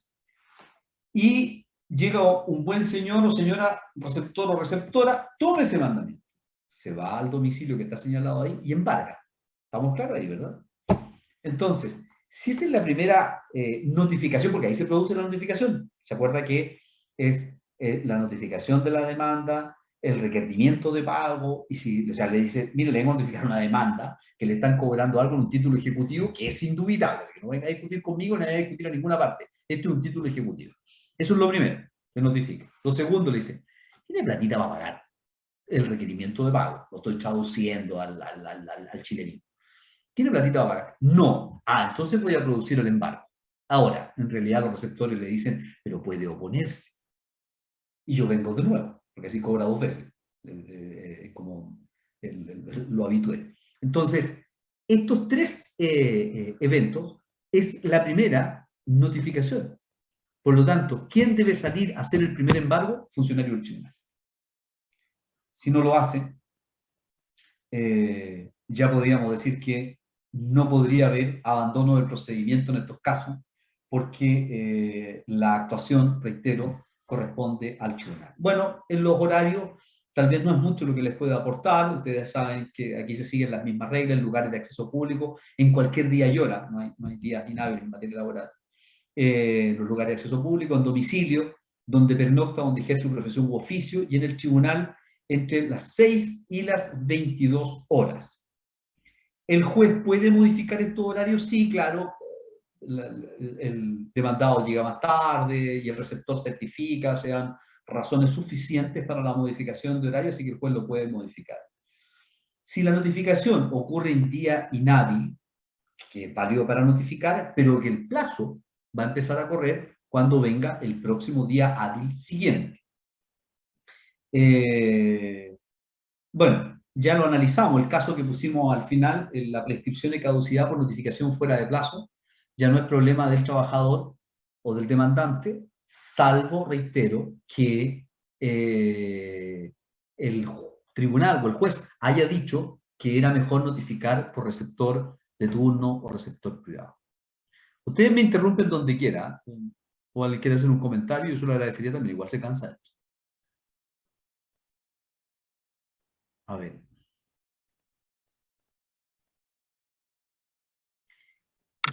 Y llega un buen señor o señora receptor o receptora, toma ese mandamiento, se va al domicilio que está señalado ahí y embarga. ¿Estamos claros ahí, verdad? Entonces, si esa es la primera notificación, porque ahí se produce la notificación, ¿se acuerda que es la notificación de la demanda, el requerimiento de pago, y si, o sea, le dice, mire, le vengo a notificar una demanda, que le están cobrando algo en un título ejecutivo que es indubitable, así que no venga a discutir conmigo, ni a discutir a ninguna parte, este es un título ejecutivo. Eso es lo primero, le notifica. Lo segundo le dice, ¿tiene platita para pagar el requerimiento de pago? Lo estoy traduciendo al chilenito. ¿Tiene platita para pagar? No. Ah, entonces voy a producir el embargo. Ahora, en realidad los receptores le dicen, pero puede oponerse. Y yo vengo de nuevo, porque así cobra 2 veces, como lo habitué. Entonces, estos 3 eventos es la primera notificación. Por lo tanto, ¿quién debe salir a hacer el primer embargo? Funcionario del tribunal. Si no lo hace, ya podríamos decir que no podría haber abandono del procedimiento en estos casos, porque la actuación, reitero, corresponde al tribunal. Bueno, en los horarios tal vez no es mucho lo que les puedo aportar, ustedes saben que aquí se siguen las mismas reglas en lugares de acceso público, en cualquier día y hora, no hay días inhábiles en materia laboral. Los lugares de acceso público, en domicilio, donde pernocta, donde ejerce su profesión u oficio, y en el tribunal entre las 6 y las 22 horas. ¿El juez puede modificar estos horarios? Sí, claro. El demandado llega más tarde y el receptor certifica, sean razones suficientes para la modificación de horario, así que el juez lo puede modificar. Si la notificación ocurre en día inhábil, que es válido para notificar, pero que el plazo va a empezar a correr cuando venga el próximo día hábil siguiente. Bueno, ya lo analizamos, el caso que pusimos al final, la prescripción de caducidad por notificación fuera de plazo, ya no es problema del trabajador o del demandante, salvo, reitero, que el tribunal o el juez haya dicho que era mejor notificar por receptor de turno o receptor privado. Ustedes me interrumpen donde quiera, o alguien quiere hacer un comentario, yo se lo agradecería también, igual se cansa esto. A ver.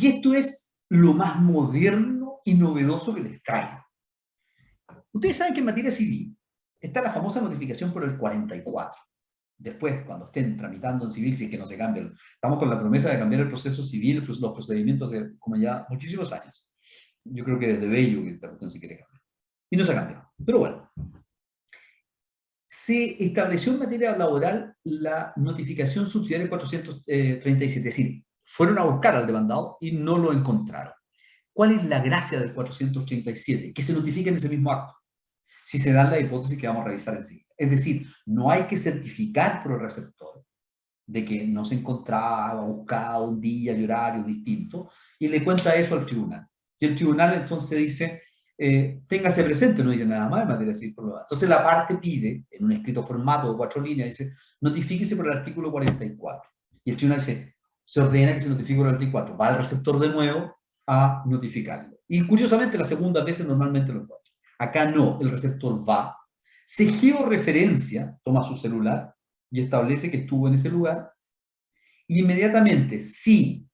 Y esto es lo más moderno y novedoso que les traigo. Ustedes saben que en materia civil está la famosa notificación por el 44. Después, cuando estén tramitando en civil, si es que no se cambia. Estamos con la promesa de cambiar el proceso civil, los procedimientos de como ya muchísimos años. Yo creo que desde Bello que esta cuestión se quiere cambiar. Y no se ha cambiado. Pero bueno, se estableció en materia laboral la notificación subsidiaria 437, es decir, fueron a buscar al demandado y no lo encontraron. ¿Cuál es la gracia del 437? Que se notifique en ese mismo acto, si se dan la hipótesis que vamos a revisar enseguida. Es decir, no hay que certificar por el receptor de que no se encontraba, buscaba un día y horario distinto, y le cuenta eso al tribunal. Y el tribunal entonces dice, téngase presente, no dice nada más en materia civil por lo tanto. Entonces la parte pide, en un escrito formato de 4 líneas, dice, notifíquese por el artículo 44. Y el tribunal dice, se ordena que se notifique por el artículo 44. Va al receptor de nuevo a notificarlo. Y curiosamente, las segundas veces normalmente lo encuentra. Acá no, el receptor va, se georreferencia, toma su celular y establece que estuvo en ese lugar. Y inmediatamente, si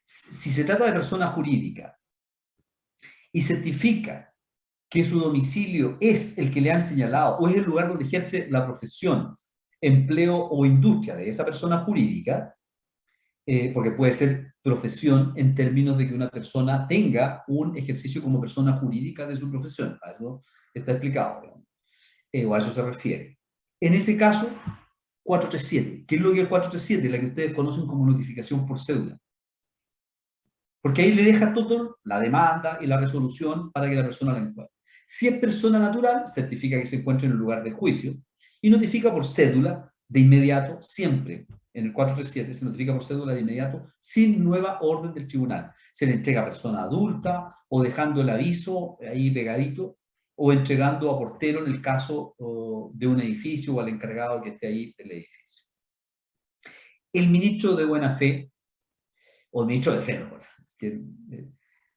se trata de persona jurídica y certifica que su domicilio es el que le han señalado o es el lugar donde ejerce la profesión, empleo o industria de esa persona jurídica, porque puede ser profesión en términos de que una persona tenga un ejercicio como persona jurídica de su profesión. A eso está explicado, digamos, o a eso se refiere. En ese caso, 437. ¿Qué es lo que es el 437? La que ustedes conocen como notificación por cédula. Porque ahí le deja todo, la demanda y la resolución para que la persona la encuentre. Si es persona natural, certifica que se encuentra en el lugar del juicio y notifica por cédula de inmediato, siempre. En el 437 se notifica por cédula de inmediato, sin nueva orden del tribunal. Se le entrega a persona adulta o dejando el aviso ahí pegadito, o entregando a portero en el caso de un edificio o al encargado que esté ahí del edificio. El ministro de Buena Fe, o el ministro de Fe, no, es que,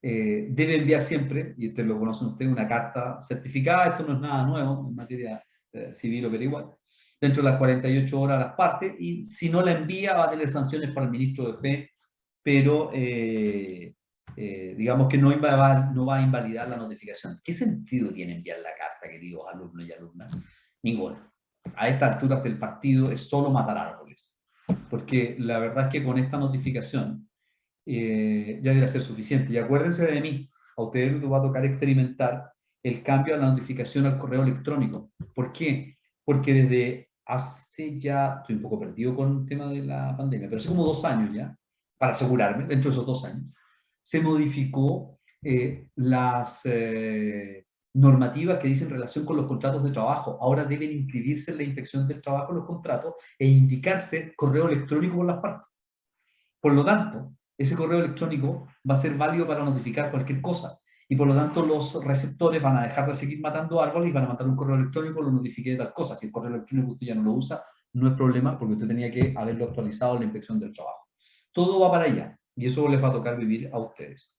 debe enviar siempre, y ustedes lo conocen ustedes, una carta certificada. Esto no es nada nuevo en materia civil o pero igual, dentro de las 48 horas a las partes, y si no la envía va a tener sanciones para el ministro de Fe, pero digamos que no va a invalidar la notificación. ¿Qué sentido tiene enviar la carta, queridos alumnos y alumnas? Ninguno. A estas alturas del partido es solo matar árboles, porque la verdad es que con esta notificación ya debe ser suficiente. Y acuérdense de mí, a ustedes les va a tocar experimentar el cambio a la notificación al correo electrónico. ¿Por qué? Porque desde hace ya, estoy un poco perdido con el tema de la pandemia, pero hace como 2 años ya, para asegurarme, dentro de esos 2 años, se modificó las normativas que dicen relación con los contratos de trabajo. Ahora deben inscribirse en la inspección del trabajo los contratos e indicarse correo electrónico por las partes. Por lo tanto, ese correo electrónico va a ser válido para notificar cualquier cosa. Y por lo tanto, los receptores van a dejar de seguir matando árboles y van a mandar un correo electrónico, lo notifique de tal cosa. Si el correo electrónico usted ya no lo usa, no es problema, porque usted tenía que haberlo actualizado en la inspección del trabajo. Todo va para allá, y eso les va a tocar vivir a ustedes.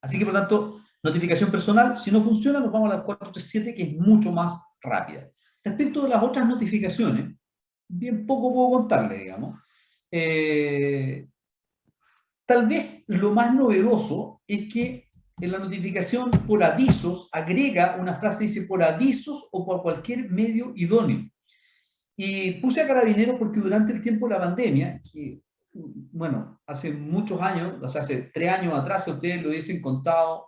Así que, por lo tanto, notificación personal, si no funciona, nos vamos a la 437, que es mucho más rápida. Respecto de las otras notificaciones, bien poco puedo contarle, digamos. Tal vez lo más novedoso es que en la notificación por avisos agrega una frase, dice por avisos o por cualquier medio idóneo. Y puse a Carabineros porque durante el tiempo de la pandemia, que, bueno, hace muchos años, o sea, hace 3 años atrás, si ustedes lo hubiesen contado,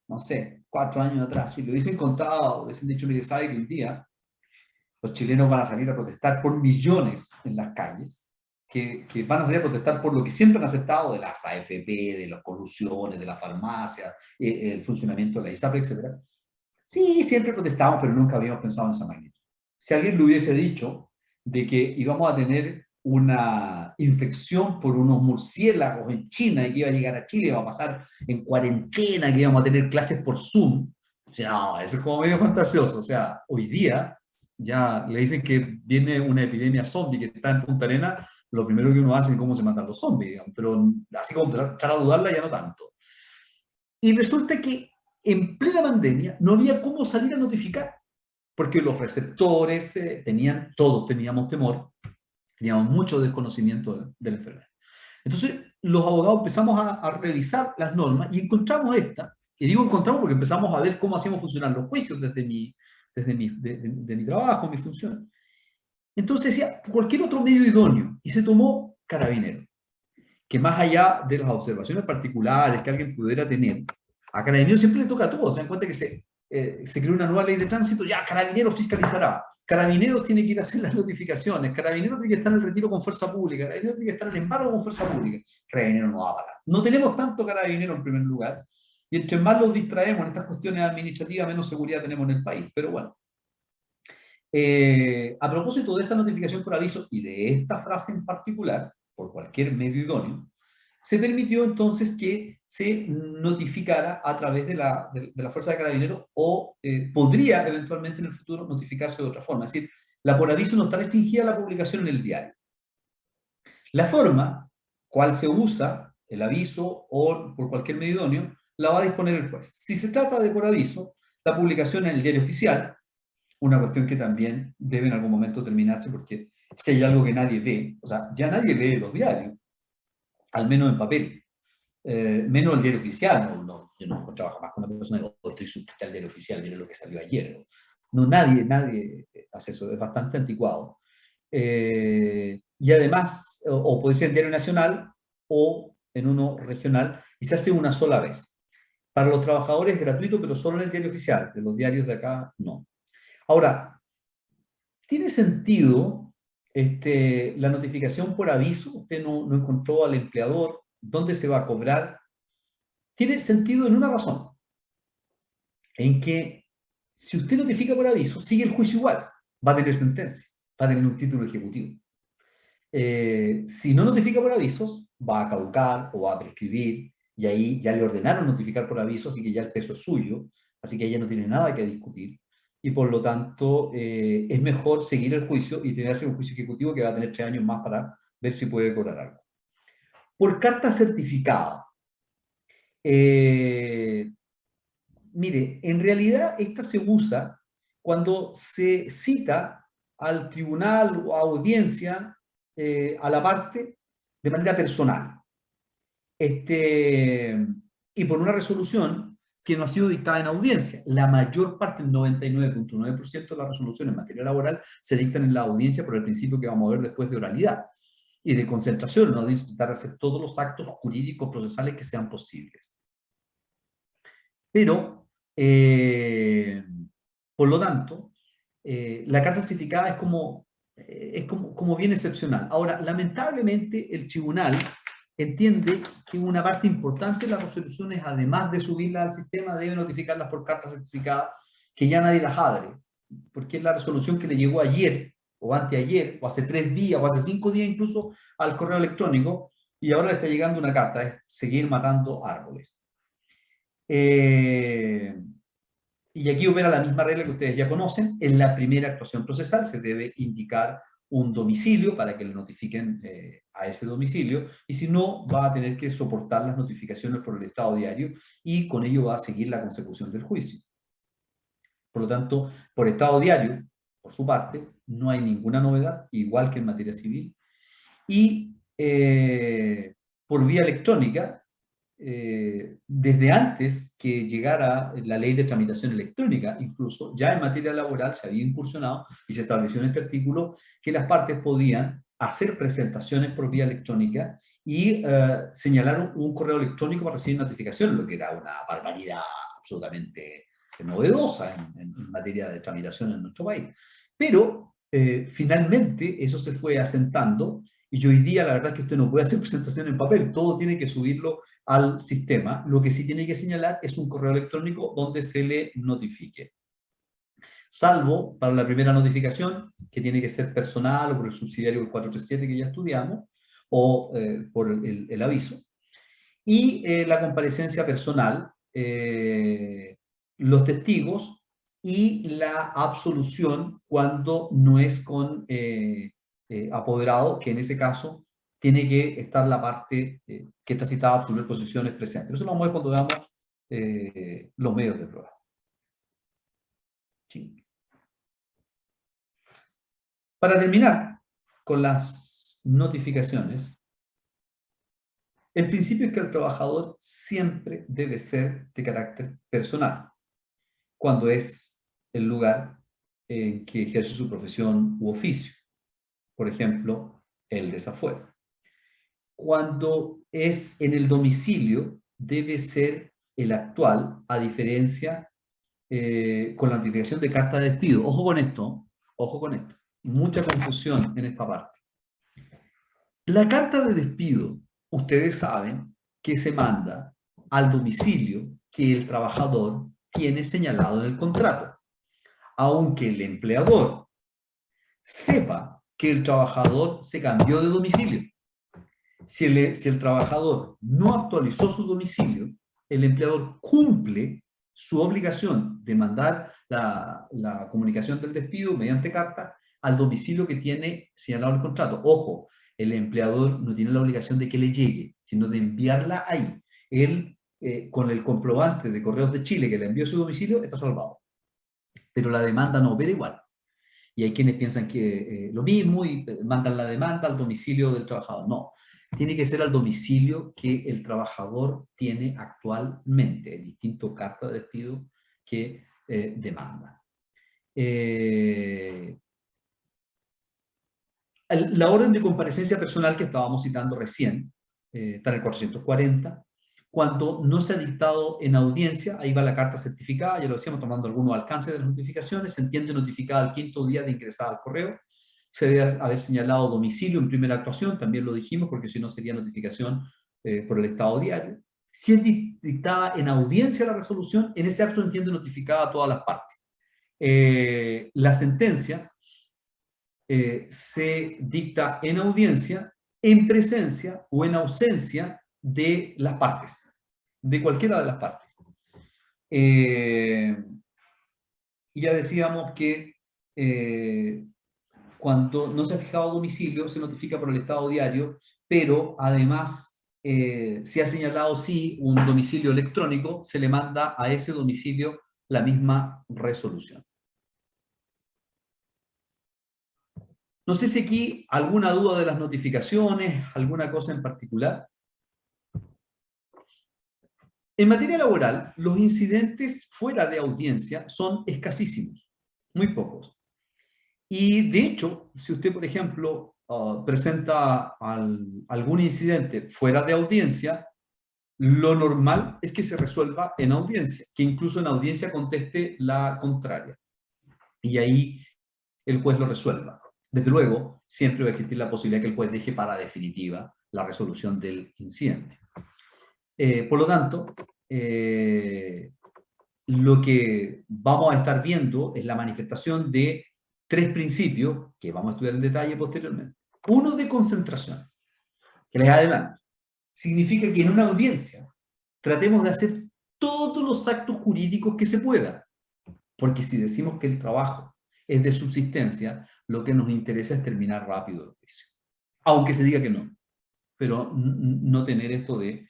no sé, 4 años atrás, si lo hubiesen contado, hubiesen dicho, mire, sabe que un día los chilenos van a salir a protestar por millones en las calles, que van a salir a protestar por lo que siempre han aceptado de las AFP, de las colusiones, de la farmacia, el funcionamiento de la ISAPRE, etc. Sí, siempre protestamos, pero nunca habíamos pensado en esa magnitud. Si alguien le hubiese dicho de que íbamos a tener una infección por unos murciélagos en China y que iba a llegar a Chile, iba a pasar en cuarentena, que íbamos a tener clases por Zoom, o sea, no, eso es como medio fantasioso. O sea, hoy día ya le dicen que viene una epidemia zombie que está en Punta Arenas, lo primero que uno hace es cómo se matan los zombies, digamos, pero así como empezar a dudarla ya no tanto. Y resulta que en plena pandemia no había cómo salir a notificar, porque los receptores todos teníamos temor, teníamos mucho desconocimiento de la enfermedad. Entonces los abogados empezamos a revisar las normas y encontramos esta, y digo encontramos porque empezamos a ver cómo hacíamos funcionar los juicios desde mi trabajo, mi función. Entonces decía, cualquier otro medio idóneo, y se tomó Carabineros, que más allá de las observaciones particulares que alguien pudiera tener, a Carabineros siempre le toca a todos. Se dan cuenta que se creó una nueva ley de tránsito, ya Carabineros fiscalizará. Carabineros tiene que ir a hacer las notificaciones, Carabineros tiene que estar en el retiro con fuerza pública, Carabineros tiene que estar en el embargo con fuerza pública. Carabineros no va a parar. No tenemos tanto Carabineros en primer lugar, y entre más los distraemos en estas cuestiones administrativas, menos seguridad tenemos en el país. Pero bueno, a propósito de esta notificación por aviso y de esta frase en particular, por cualquier medio idóneo, se permitió entonces que se notificara a través de la Fuerza de Carabineros o podría eventualmente en el futuro notificarse de otra forma. Es decir, la por aviso no está restringida a la publicación en el diario. La forma, cual se usa, el aviso o por cualquier medio idóneo, la va a disponer el juez. Si se trata de por aviso, la publicación en el diario oficial, una cuestión que también debe en algún momento terminarse, porque si hay algo que nadie ve, o sea, ya nadie lee los diarios, al menos en papel, menos el diario oficial. Yo no he encontrado jamás con una persona que diga, estoy suscrita al diario oficial, mire lo que salió ayer. No, nadie hace eso, es bastante anticuado. Y además, o puede ser en diario nacional o en uno regional, y se hace una sola vez. Para los trabajadores es gratuito, pero solo en el diario oficial, de los diarios de acá no. Ahora, ¿tiene sentido la notificación por aviso? Usted no encontró al empleador, ¿dónde se va a cobrar? Tiene sentido en una razón, en que si usted notifica por aviso, sigue el juicio igual, va a tener sentencia, va a tener un título ejecutivo. Si no notifica por avisos, va a caducar o va a prescribir, y ahí ya le ordenaron notificar por aviso, así que ya el peso es suyo, así que ella no tiene nada que discutir, y por lo tanto es mejor seguir el juicio y tenerse un juicio ejecutivo que va a tener 3 años más para ver si puede cobrar algo. Por carta certificada. Mire, en realidad esta se usa cuando se cita al tribunal o a audiencia a la parte de manera personal. Y por una resolución que no ha sido dictada en audiencia. La mayor parte, el 99.9% de las resoluciones en materia laboral se dictan en la audiencia por el principio que vamos a ver después de oralidad y de concentración, no de intentar hacer todos los actos jurídicos procesales que sean posibles. Pero, por lo tanto, la carta certificada es como bien excepcional. Ahora, lamentablemente, el tribunal entiende que una parte importante de las resoluciones, además de subirlas al sistema, debe notificarlas por carta certificada, que ya nadie las abre, porque es la resolución que le llegó ayer, o anteayer, o hace 3 días, o hace 5 días incluso, al correo electrónico, y ahora le está llegando una carta, es seguir matando árboles. Y aquí opera la misma regla que ustedes ya conocen. En la primera actuación procesal se debe indicar un domicilio para que le notifiquen a ese domicilio, y si no, va a tener que soportar las notificaciones por el estado diario, y con ello va a seguir la consecución del juicio. Por lo tanto, por estado diario, por su parte, no hay ninguna novedad, igual que en materia civil, y por vía electrónica, desde antes que llegara la ley de tramitación electrónica, incluso ya en materia laboral se había incursionado y se estableció en este artículo que las partes podían hacer presentaciones por vía electrónica y señalar un correo electrónico para recibir notificaciones, lo que era una barbaridad absolutamente novedosa en materia de tramitación en nuestro país. Pero finalmente eso se fue asentando, y hoy día la verdad es que usted no puede hacer presentación en papel, todo tiene que subirlo al sistema. Lo que sí tiene que señalar es un correo electrónico donde se le notifique. Salvo para la primera notificación, que tiene que ser personal o por el subsidiario del 437 que ya estudiamos, o por el aviso. Y la comparecencia personal, los testigos y la absolución cuando no es con apoderado, que en ese caso tiene que estar la parte que está citada a absolver posiciones presentes. Eso lo vamos a ver cuando veamos los medios de prueba. Sí. Para terminar con las notificaciones, el principio es que el trabajador siempre debe ser de carácter personal, cuando es el lugar en que ejerce su profesión u oficio. Por ejemplo, el desafuero. Cuando es en el domicilio, debe ser el actual, a diferencia con la notificación de carta de despido. Ojo con esto. Mucha confusión en esta parte. La carta de despido, ustedes saben que se manda al domicilio que el trabajador tiene señalado en el contrato. Aunque el empleador sepa que el trabajador se cambió de domicilio. Si el trabajador no actualizó su domicilio, el empleador cumple su obligación de mandar la comunicación del despido mediante carta al domicilio que tiene señalado en el contrato. Ojo, el empleador no tiene la obligación de que le llegue, sino de enviarla ahí. Él, con el comprobante de Correos de Chile que le envió su domicilio, está salvado. Pero la demanda no opera igual. Y hay quienes piensan que lo mismo y mandan la demanda al domicilio del trabajador. No, tiene que ser al domicilio que el trabajador tiene actualmente, distinto carta de despido que demanda. La orden de comparecencia personal que estábamos citando recién, está en el 440, cuando no se ha dictado en audiencia, ahí va la carta certificada, ya lo decíamos, tomando algunos alcances de las notificaciones, se entiende notificada al 5º día de ingresada al correo, se debe haber señalado domicilio en primera actuación, también lo dijimos, porque si no sería notificación por el estado diario. Si es dictada en audiencia la resolución, en ese acto entiende notificada a todas las partes. La sentencia se dicta en audiencia, en presencia o en ausencia de las partes, de cualquiera de las partes. Y ya decíamos que cuando no se ha fijado domicilio, se notifica por el estado diario, pero además se ha señalado sí un domicilio electrónico, se le manda a ese domicilio la misma resolución. No sé si aquí alguna duda de las notificaciones, alguna cosa en particular. En materia laboral, los incidentes fuera de audiencia son escasísimos, muy pocos. Y de hecho, si usted, por ejemplo, presenta algún incidente fuera de audiencia, lo normal es que se resuelva en audiencia, que incluso en audiencia conteste la contraria. Y ahí el juez lo resuelva. Desde luego, siempre va a existir la posibilidad que el juez deje para definitiva la resolución del incidente. Por lo tanto, lo que vamos a estar viendo es la manifestación de 3 principios que vamos a estudiar en detalle posteriormente. Uno de concentración, que les adelanto, significa que en una audiencia tratemos de hacer todos los actos jurídicos que se puedan, porque si decimos que el trabajo es de subsistencia, lo que nos interesa es terminar rápido el juicio, aunque se diga que no, pero no tener esto de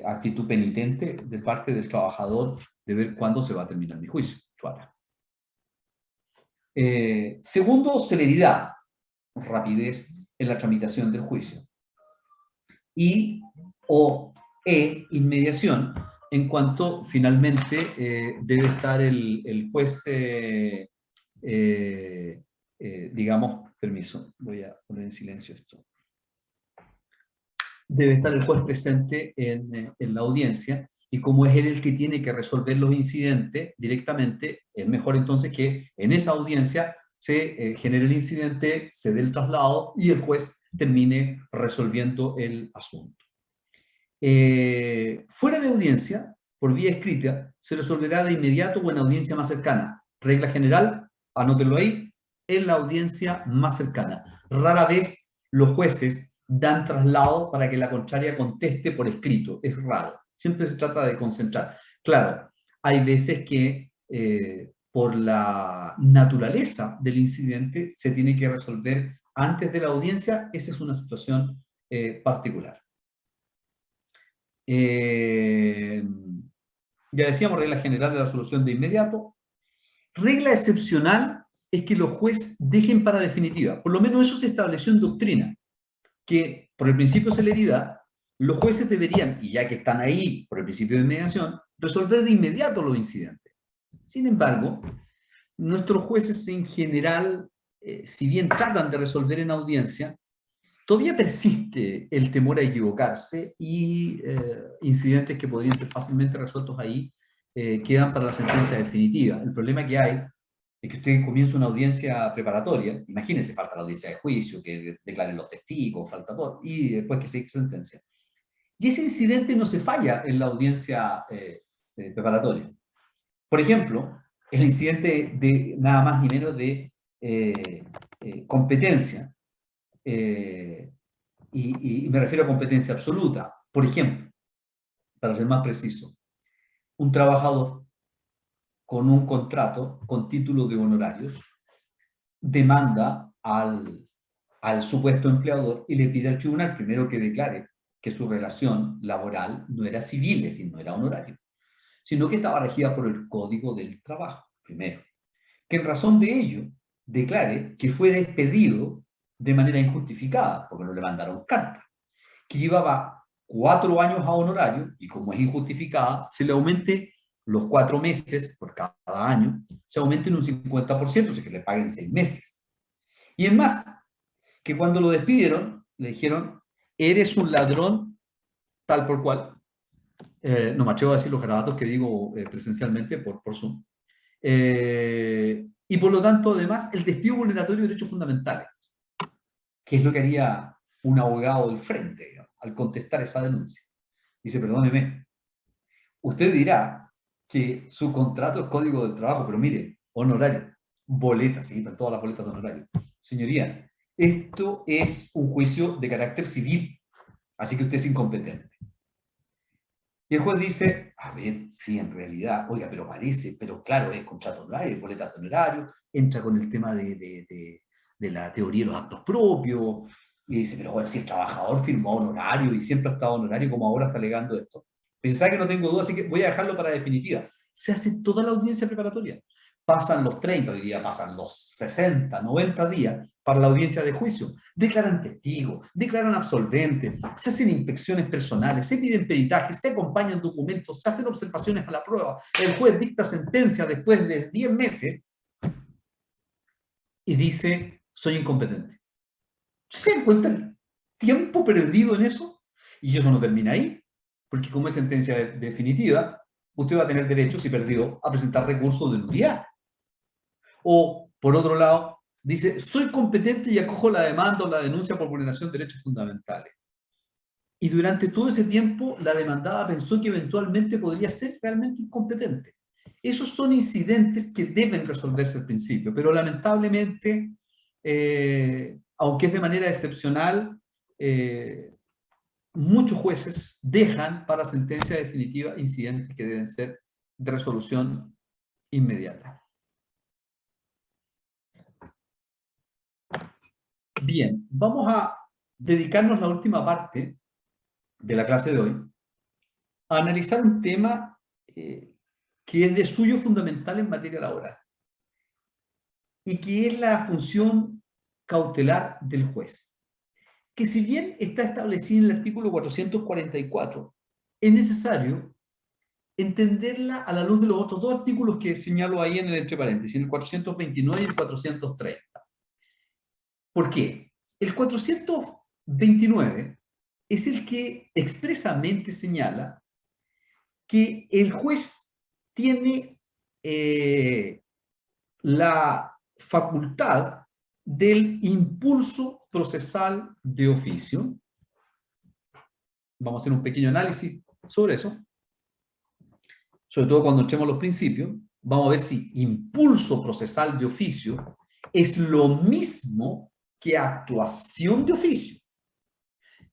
actitud penitente de parte del trabajador de ver cuándo se va a terminar mi juicio. Segundo, celeridad, rapidez en la tramitación del juicio. Y inmediación, en cuanto finalmente debe estar el juez, digamos, permiso, voy a poner en silencio esto. Debe estar el juez presente en la audiencia, y como es él el que tiene que resolver los incidentes directamente, es mejor entonces que en esa audiencia se genere el incidente, se dé el traslado y el juez termine resolviendo el asunto. Fuera de audiencia, por vía escrita, se resolverá de inmediato o en audiencia más cercana. Regla general, anótenlo ahí, en la audiencia más cercana. Rara vez los jueces dan traslado para que la contraria conteste por escrito. Es raro. Siempre se trata de concentrar. Claro, hay veces que por la naturaleza del incidente se tiene que resolver antes de la audiencia. Esa es una situación particular. Ya decíamos, regla general de la resolución de inmediato. Regla excepcional es que los jueces dejen para definitiva. Por lo menos eso se estableció en doctrina, que por el principio de celeridad, los jueces deberían, y ya que están ahí por el principio de mediación, resolver de inmediato los incidentes. Sin embargo, nuestros jueces en general, si bien tratan de resolver en audiencia, todavía persiste el temor a equivocarse y incidentes que podrían ser fácilmente resueltos ahí quedan para la sentencia definitiva. El problema que hay es que usted comienza una audiencia preparatoria, imagínense, falta la audiencia de juicio, que declaren los testigos, falta todo, y después que se sentencia. Y ese incidente no se falla en la audiencia preparatoria. Por ejemplo, el incidente de nada más ni menos de competencia, y me refiero a competencia absoluta. Por ejemplo, para ser más preciso, un trabajador con un contrato con título de honorarios demanda al supuesto empleador y le pide al tribunal primero que declare que su relación laboral no era civil, es decir, no era honorario, sino que estaba regida por el Código del Trabajo, primero. Que en razón de ello declare que fue despedido de manera injustificada, porque no le mandaron carta, que llevaba 4 años a honorario y como es injustificada, se le aumente los 4 meses por cada año, se aumenten un 50%, o sea que le paguen 6 meses. Y es más, que cuando lo despidieron, le dijeron, eres un ladrón tal por cual. No me atrevo a decir los garabatos que digo presencialmente por Zoom. Y por lo tanto, además, el despido vulneratorio de derechos fundamentales, que es lo que haría un abogado del frente, digamos, al contestar esa denuncia. Dice, perdóneme, usted dirá que su contrato es Código del Trabajo, pero mire, honorario, boletas, ¿sí? Todas las boletas de honorario. Señoría, esto es un juicio de carácter civil, así que usted es incompetente. Y el juez dice, a ver, sí, en realidad, oiga, pero parece, pero claro, es contrato honorario, boletas de honorario, entra con el tema de la teoría de los actos propios, y dice, pero bueno, si el trabajador firmó honorario y siempre ha estado honorario, como ahora está alegando esto. Pero sabe que no tengo duda, así que voy a dejarlo para definitiva. Se hace toda la audiencia preparatoria. Pasan los 30, hoy día pasan los 60, 90 días para la audiencia de juicio. Declaran testigos, declaran absolventes, se hacen inspecciones personales, se piden peritajes, se acompañan documentos, se hacen observaciones a la prueba. El juez dicta sentencia después de 10 meses y dice, soy incompetente. ¿Se dan cuenta el tiempo perdido en eso? Y eso no termina ahí, porque como es sentencia definitiva, usted va a tener derecho, si perdió, a presentar recursos de nulidad. O, por otro lado, dice, soy competente y acojo la demanda o la denuncia por vulneración de derechos fundamentales. Y durante todo ese tiempo, la demandada pensó que eventualmente podría ser realmente incompetente. Esos son incidentes que deben resolverse al principio, pero lamentablemente, aunque es de manera excepcional, muchos jueces dejan para sentencia definitiva incidentes que deben ser de resolución inmediata. Bien, vamos a dedicarnos la última parte de la clase de hoy a analizar un tema que es de suyo fundamental en materia laboral y que es la función cautelar del juez, que si bien está establecida en el artículo 444, es necesario entenderla a la luz de los otros 2 artículos que señalo ahí en el entre paréntesis, el 429 y el 430. ¿Por qué? El 429 es el que expresamente señala que el juez tiene la facultad del impulso procesal de oficio. Vamos a hacer un pequeño análisis sobre eso. Sobre todo cuando entremos los principios, vamos a ver si impulso procesal de oficio es lo mismo que actuación de oficio,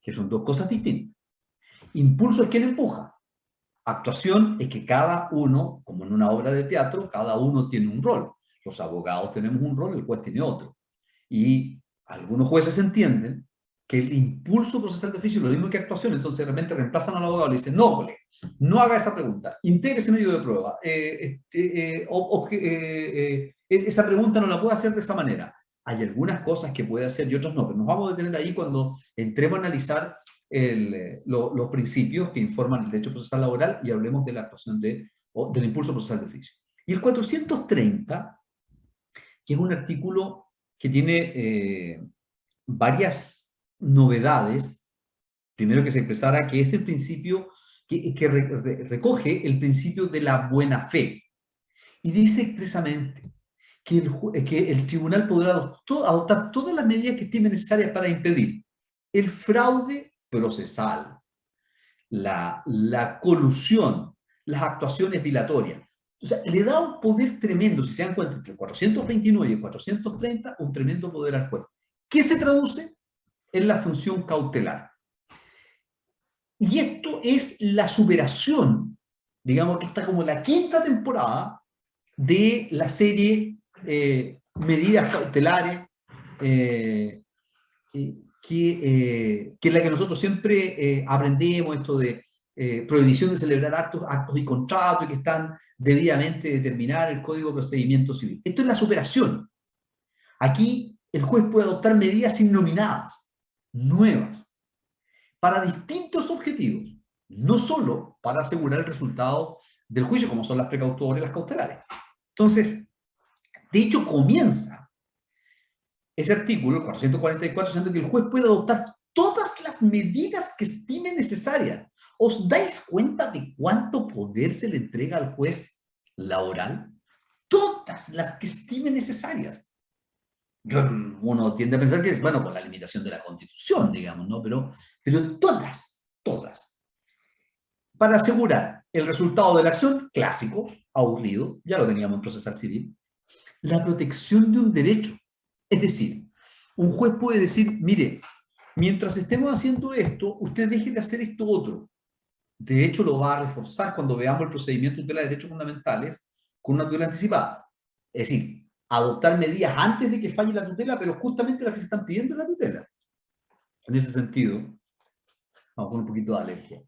que son 2 cosas distintas. Impulso es quien empuja. Actuación es que cada uno, como en una obra de teatro, cada uno tiene un rol. Los abogados tenemos un rol, el juez tiene otro. Y algunos jueces entienden que el impulso procesal de oficio es lo mismo que actuación, entonces de repente reemplazan al abogado y le dicen, no, colega, no haga esa pregunta, integre ese medio de prueba, esa pregunta no la puede hacer de esa manera. Hay algunas cosas que puede hacer y otras no, pero nos vamos a detener ahí cuando entremos a analizar los principios que informan el derecho procesal laboral y hablemos de la actuación del impulso procesal de oficio. Y el 430, que es un artículo que tiene varias novedades, primero que se expresara que es el principio que recoge el principio de la buena fe. Y dice expresamente que el tribunal podrá adoptar todas las medidas que estimen necesarias para impedir el fraude procesal, la colusión, las actuaciones dilatorias. O sea, le da un poder tremendo, si se dan cuenta, entre el 429 y el 430, un tremendo poder al juez. ¿Qué se traduce? En la función cautelar. Y esto es la superación, digamos que está como la quinta temporada de la serie Medidas Cautelares, que es la que nosotros siempre aprendemos, esto de prohibición de celebrar actos y contratos, y que están debidamente determinados en el Código de Procedimiento Civil. Esto es la superación. Aquí el juez puede adoptar medidas innominadas, nuevas, para distintos objetivos, no solo para asegurar el resultado del juicio, como son las precautorias y las cautelares. Entonces, de hecho, comienza ese artículo, 444, diciendo que el juez puede adoptar todas las medidas que estime necesarias. ¿Os dais cuenta de cuánto poder se le entrega al juez laboral? Todas las que estime necesarias. Uno tiende a pensar que es, bueno, con la limitación de la Constitución, digamos, ¿no? Pero todas, para asegurar el resultado de la acción, clásico, aburrido, ya lo teníamos en procesal civil, la protección de un derecho. Es decir, un juez puede decir, mire, mientras estemos haciendo esto, usted deje de hacer esto otro. De hecho, lo va a reforzar cuando veamos el procedimiento de tutela de derechos fundamentales con una tutela anticipada. Es decir, adoptar medidas antes de que falle la tutela, pero justamente las que se están pidiendo en la tutela. En ese sentido, vamos con un poquito de alergia.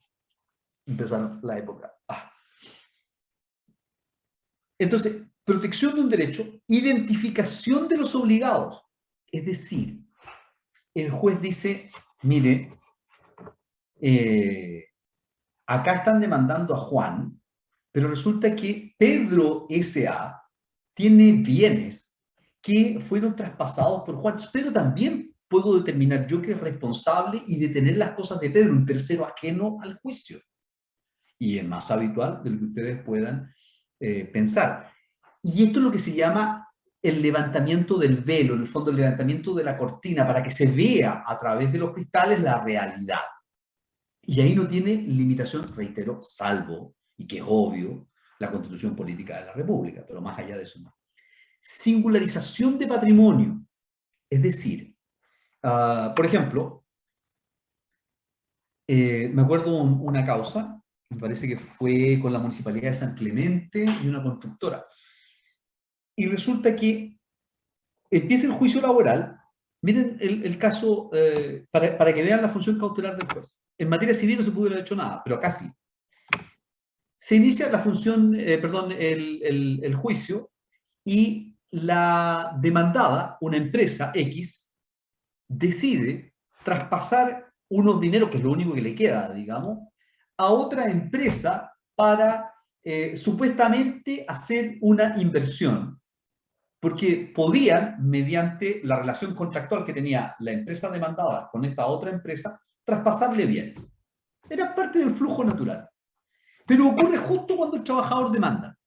Empezar la época. Entonces, protección de un derecho, identificación de los obligados. Es decir, el juez dice, mire, acá están demandando a Juan, pero resulta que Pedro S.A. tiene bienes que fueron traspasados por Juan. Pero también puedo determinar yo que es responsable y detener las cosas de Pedro, un tercero ajeno al juicio. Y es más habitual de lo que ustedes puedan pensar. Y esto es lo que se llama el levantamiento del velo, en el fondo el levantamiento de la cortina, para que se vea a través de los cristales la realidad. Y ahí no tiene limitación, reitero, salvo, y que es obvio, la Constitución Política de la República, pero más allá de eso no. Singularización de patrimonio, es decir, por ejemplo, me acuerdo una causa, me parece que fue con la Municipalidad de San Clemente y una constructora. Y resulta que empieza el juicio laboral. Miren el caso, para que vean la función cautelar del juez. En materia civil no se pudo haber hecho nada, pero acá sí. Se inicia la función, el juicio, y la demandada, una empresa X, decide traspasar unos dineros, que es lo único que le queda, digamos, a otra empresa para supuestamente hacer una inversión, porque podían, mediante la relación contractual que tenía la empresa demandada con esta otra empresa, traspasarle bienes. Era parte del flujo natural. Pero ocurre justo cuando el trabajador demanda,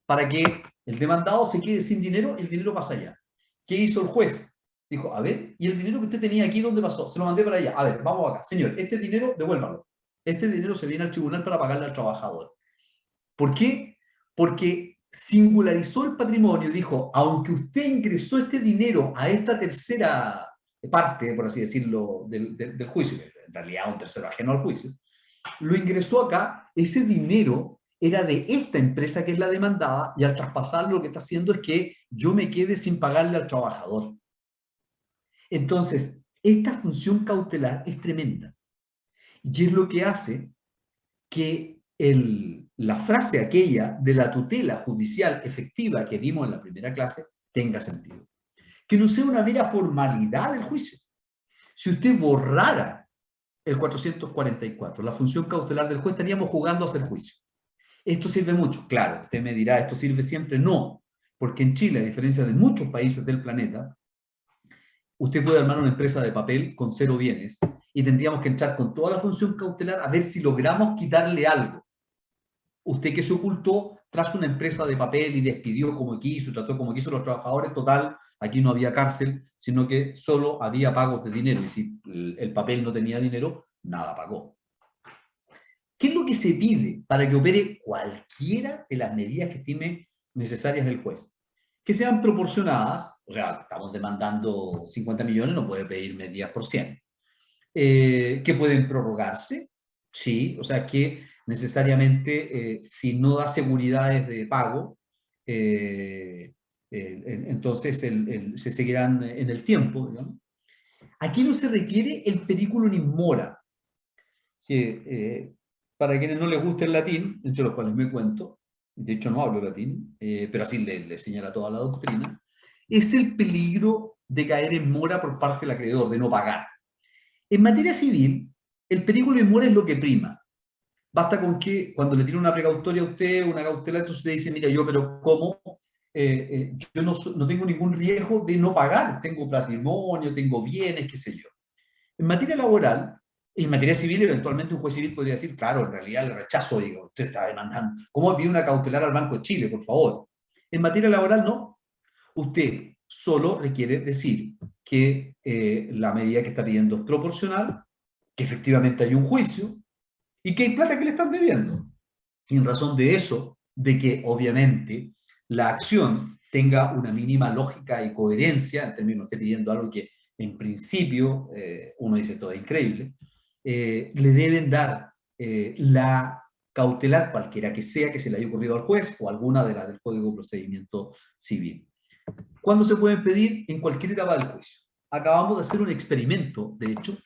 para que el demandado se quede sin dinero y el dinero pasa allá. ¿Qué hizo el juez? Dijo, a ver, ¿y el dinero que usted tenía aquí dónde pasó? Se lo mandé para allá. A ver, vamos acá. Señor, este dinero, devuélvalo. Este dinero se viene al tribunal para pagarle al trabajador. ¿Por qué? Porque singularizó el patrimonio. Dijo, aunque usted ingresó este dinero a esta tercera parte, por así decirlo, del juicio, en realidad un tercero ajeno al juicio, lo ingresó acá, ese dinero era de esta empresa que es la demandada, y al traspasarlo lo que está haciendo es que yo me quede sin pagarle al trabajador. Entonces, esta función cautelar es tremenda. Y es lo que hace que la frase aquella de la tutela judicial efectiva que vimos en la primera clase tenga sentido. Que no sea una mera formalidad del juicio. Si usted borrara el 444, la función cautelar del juez, estaríamos jugando a hacer juicio. ¿Esto sirve mucho? Claro, usted me dirá, ¿esto sirve siempre? No, porque en Chile, a diferencia de muchos países del planeta, usted puede armar una empresa de papel con 0 bienes y tendríamos que entrar con toda la función cautelar a ver si logramos quitarle algo. Usted que se ocultó tras una empresa de papel y despidió como quiso, trató como quiso a los trabajadores, total, aquí no había cárcel, sino que solo había pagos de dinero, y si el papel no tenía dinero, nada pagó. ¿Qué es lo que se pide para que opere cualquiera de las medidas que estime necesarias el juez? Que sean proporcionadas, o sea, estamos demandando 50 millones, no puede pedir medidas por 100. Que pueden prorrogarse, sí, o sea que necesariamente si no da seguridades de pago, entonces se seguirán en el tiempo, digamos. Aquí no se requiere el periculum in mora, que para quienes no les guste el latín, entre los cuales me cuento, de hecho no hablo latín, pero así le señala toda la doctrina, es el peligro de caer en mora por parte del acreedor, de no pagar. En materia civil, el periculum in mora es lo que prima. Basta con que cuando le tiene una precautoria a usted, una cautelar, entonces usted dice, mira, yo, pero ¿cómo? Yo no tengo ningún riesgo de no pagar, tengo patrimonio, tengo bienes, qué sé yo. En materia laboral, en materia civil, eventualmente un juez civil podría decir, claro, en realidad el rechazo, digo, usted está demandando. ¿Cómo pide una cautelar al Banco de Chile, por favor? En materia laboral, no. Usted solo requiere decir que la medida que está pidiendo es proporcional, que efectivamente hay un juicio y que hay plata que le están debiendo. Y en razón de eso, de que obviamente la acción tenga una mínima lógica y coherencia, en términos de esté pidiendo algo que en principio uno dice todo es increíble, le deben dar la cautelar cualquiera que sea que se le haya ocurrido al juez o alguna de las del Código de Procedimiento Civil. ¿Cuándo se pueden pedir? En cualquier etapa del juicio. Acabamos de hacer un experimento, de hecho,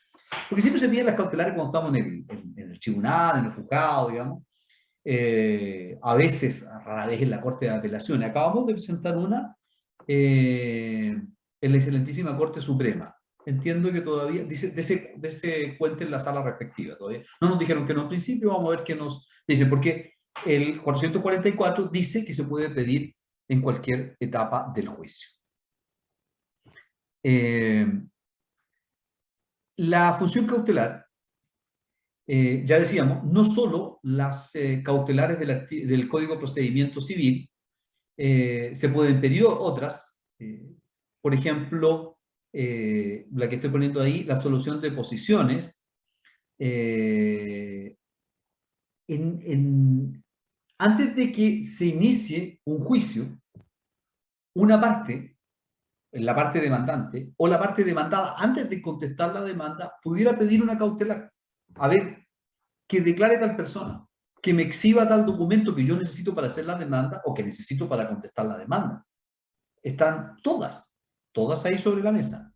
porque siempre se piden las cautelares cuando estamos en el tribunal, en el juzgado, digamos. A veces, rara vez en la Corte de Apelaciones. Acabamos de presentar una en la excelentísima Corte Suprema. Entiendo que todavía, dice, de ese cuente en la sala respectiva. Todavía no nos dijeron que no al principio, vamos a ver qué nos dicen, porque el 444 dice que se puede pedir en cualquier etapa del juicio. La función cautelar, ya decíamos, no solo las cautelares del Código de Procedimiento Civil, se pueden pedir otras, por ejemplo, la que estoy poniendo ahí, la absolución de posiciones, antes de que se inicie un juicio, una parte, la parte demandante, o la parte demandada, antes de contestar la demanda, pudiera pedir una cautelar. A ver, que declare tal persona, que me exhiba tal documento que yo necesito para hacer la demanda o que necesito para contestar la demanda. Están todas ahí sobre la mesa.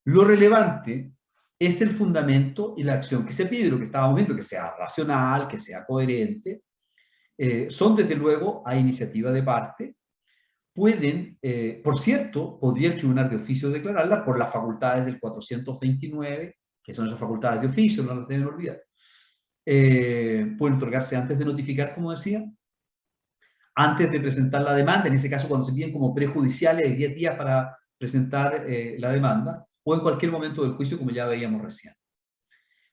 Lo relevante es el fundamento y la acción que se pide, lo que estábamos viendo, que sea racional, que sea coherente. Son desde luego a iniciativa de parte. Pueden, por cierto, podría el tribunal de oficio declararla por las facultades del 429, que son esas facultades de oficio, no las deben olvidar. Pueden otorgarse antes de notificar, como decía, antes de presentar la demanda, en ese caso cuando se piden como prejudiciales de 10 días para presentar la demanda, o en cualquier momento del juicio, como ya veíamos recién.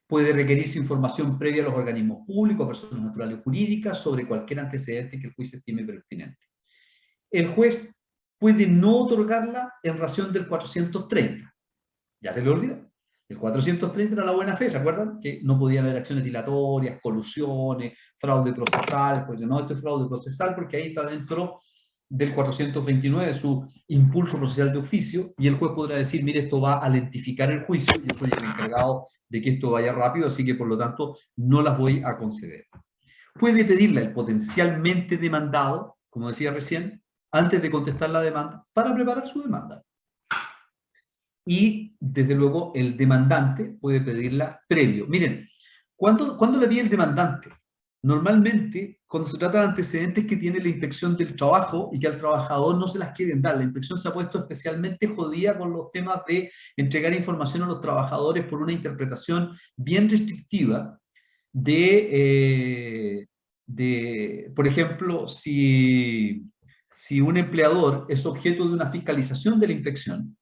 Puede requerirse información previa a los organismos públicos, a personas naturales o jurídicas, sobre cualquier antecedente que el juez estime pertinente. El juez puede no otorgarla en razón del 430. Ya se le olvidó. El 430 era la buena fe, ¿se acuerdan? Que no podían haber acciones dilatorias, colusiones, fraude procesal. Pues no, esto es fraude procesal porque ahí está dentro del 429 su impulso procesal de oficio, y el juez podrá decir, mire, esto va a lentificar el juicio, yo soy el encargado de que esto vaya rápido, así que por lo tanto no las voy a conceder. Puede pedirle al potencialmente demandado, como decía recién, antes de contestar la demanda, para preparar su demanda. Y, desde luego, el demandante puede pedirla previo. Miren, ¿cuándo le pide el demandante? Normalmente, cuando se trata de antecedentes que tiene la inspección del trabajo y que al trabajador no se las quieren dar. La inspección se ha puesto especialmente jodida con los temas de entregar información a los trabajadores por una interpretación bien restrictiva por ejemplo, si un empleador es objeto de una fiscalización de la inspección,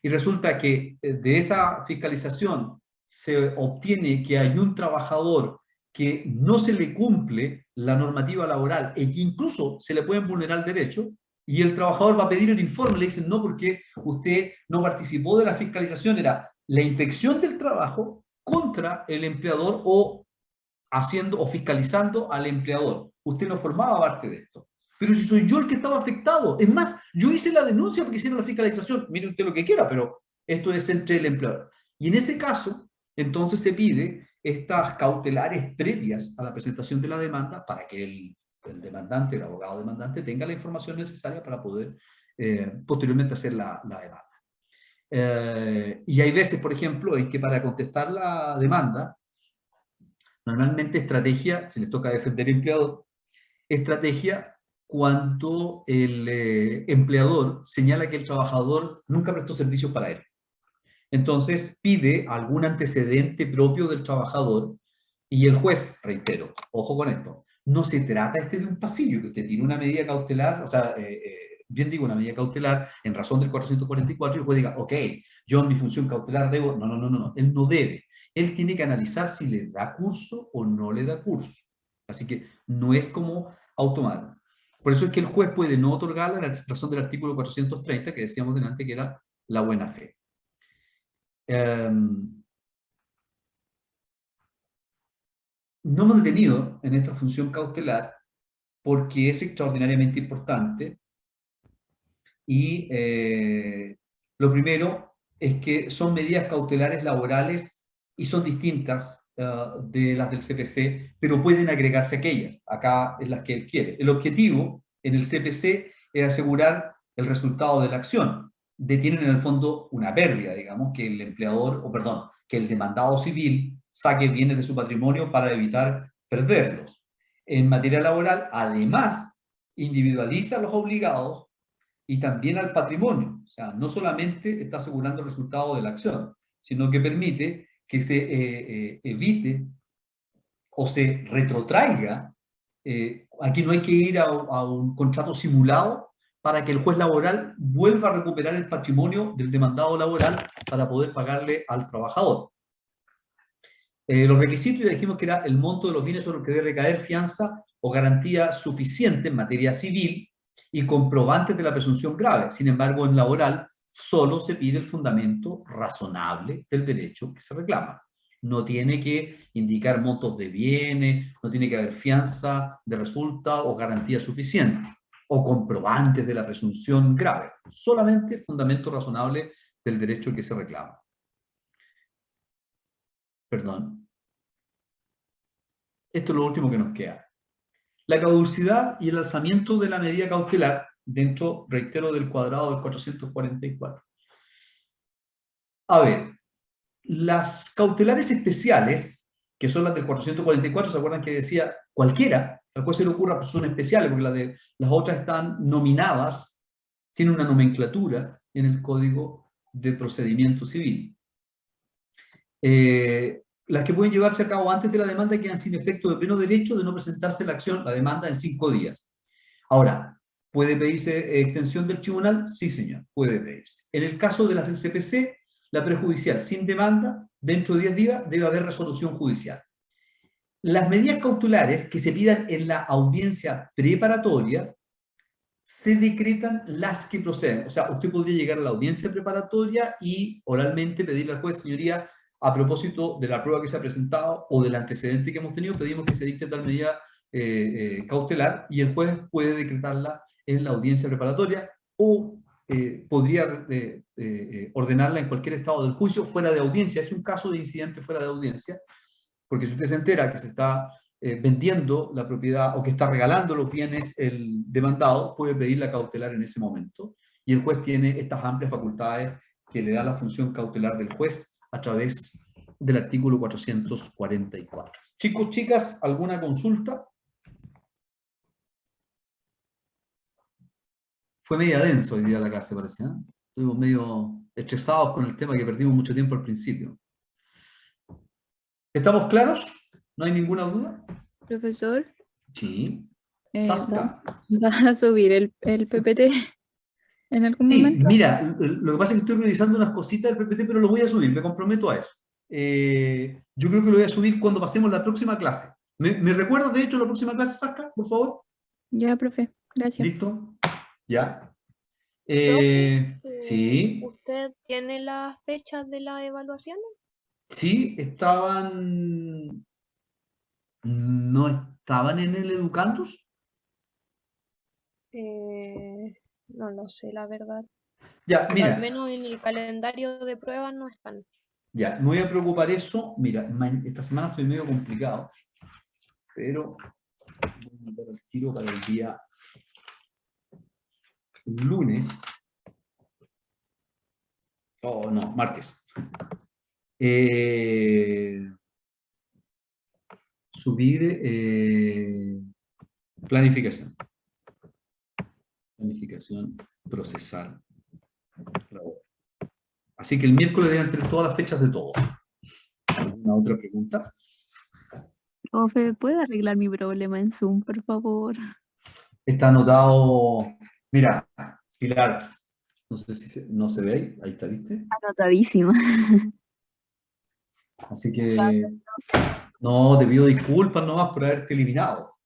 y resulta que de esa fiscalización se obtiene que hay un trabajador que no se le cumple la normativa laboral y que incluso se le pueden vulnerar el derecho, y el trabajador va a pedir el informe, le dicen no, porque usted no participó de la fiscalización, era la inspección del trabajo contra el empleador o haciendo o fiscalizando al empleador. Usted no formaba parte de esto. Pero si soy yo el que estaba afectado, es más, yo hice la denuncia porque hicieron la fiscalización, mire usted lo que quiera, pero esto es entre el empleador. Y en ese caso, entonces se pide estas cautelares previas a la presentación de la demanda para que el demandante, el abogado demandante, tenga la información necesaria para poder posteriormente hacer la demanda. Y hay veces, por ejemplo, en que para contestar la demanda, normalmente estrategia, si les toca defender al empleador, estrategia cuando el empleador señala que el trabajador nunca prestó servicios para él. Entonces pide algún antecedente propio del trabajador y el juez, reitero, ojo con esto, no se trata de un pasillo, que usted tiene una medida cautelar, o sea, bien digo una medida cautelar en razón del 444 y el juez diga, ok, yo en mi función cautelar debo, no, él no debe. Él tiene que analizar si le da curso o no le da curso. Así que no es como automático. Por eso es que el juez puede no otorgarle la razón del artículo 430 que decíamos delante que era la buena fe. No hemos detenido en esta función cautelar porque es extraordinariamente importante y lo primero es que son medidas cautelares laborales y son distintas de las del CPC, pero pueden agregarse aquellas. Acá es las que él quiere. El objetivo en el CPC es asegurar el resultado de la acción. Detienen en el fondo una pérdida, digamos, que el empleador, o perdón, que el demandado civil saque bienes de su patrimonio para evitar perderlos. En materia laboral, además, individualiza a los obligados y también al patrimonio. O sea, no solamente está asegurando el resultado de la acción, sino que permite que se evite o se retrotraiga. Aquí no hay que ir a un contrato simulado para que el juez laboral vuelva a recuperar el patrimonio del demandado laboral para poder pagarle al trabajador. Los requisitos, ya dijimos que era el monto de los bienes sobre los que debe recaer fianza o garantía suficiente en materia civil y comprobantes de la presunción grave. Sin embargo, en laboral solo se pide el fundamento razonable del derecho que se reclama. No tiene que indicar montos de bienes, no tiene que haber fianza de resulta o garantía suficiente, o comprobantes de la presunción grave. Solamente fundamento razonable del derecho que se reclama. Perdón. Esto es lo último que nos queda. La caducidad y el alzamiento de la medida cautelar dentro, reitero, del cuadrado del 444. A ver, las cautelares especiales, que son las del 444, ¿se acuerdan que decía cualquiera? Al cual se le ocurra, pues son especiales, porque las otras están nominadas, tienen una nomenclatura en el Código de Procedimiento Civil. Las que pueden llevarse a cabo antes de la demanda quedan sin efecto de pleno derecho de no presentarse la acción, la demanda, en 5 días. Ahora, ¿puede pedirse extensión del tribunal? Sí, señor, puede pedirse. En el caso de las del CPC, la prejudicial sin demanda, dentro de 10 días debe haber resolución judicial. Las medidas cautelares que se pidan en la audiencia preparatoria se decretan las que proceden. O sea, usted podría llegar a la audiencia preparatoria y oralmente pedirle al juez, señoría, a propósito de la prueba que se ha presentado o del antecedente que hemos tenido, pedimos que se dicte tal medida cautelar y el juez puede decretarla en la audiencia preparatoria o podría ordenarla en cualquier estado del juicio fuera de audiencia. Es un caso de incidente fuera de audiencia, porque si usted se entera que se está vendiendo la propiedad o que está regalando los bienes el demandado, puede pedir la cautelar en ese momento y el juez tiene estas amplias facultades que le da la función cautelar del juez a través del artículo 444. Chicos, chicas, ¿alguna consulta? Fue media denso hoy día la clase, parece, ¿eh? Estuvimos medio estresados con el tema que perdimos mucho tiempo al principio. ¿Estamos claros? ¿No hay ninguna duda? Profesor, Sí. ¿va a subir el PPT? en algún Sí, momento. mira, lo que pasa es que estoy revisando unas cositas del PPT, pero lo voy a subir, me comprometo a eso. Yo creo que lo voy a subir cuando pasemos la próxima clase. ¿Me recuerdas, de hecho, la próxima clase, Saskia, por favor? Ya, profe, gracias. ¿Listo? Ya. Profe, Sí, ¿usted tiene las fechas de las evaluaciones? sí, no estaban en el Educandus. No lo sé, la verdad. Ya, Pero mira. al menos en el calendario de pruebas no están. Ya, me voy a preocupar eso. Mira, esta semana estoy medio complicado, pero voy a mandar el tiro para el día lunes. Oh, no, martes. Subir planificación. Planificación procesal. Así que el miércoles deben tener todas las fechas de todo. ¿Alguna otra pregunta? Profe, ¿puede arreglar mi problema en Zoom, por favor? Está anotado. Mira, Pilar, no sé si no se ve ahí. Ahí está, ¿viste? Anotadísima. Así que no, te pido disculpas nomás por haberte eliminado.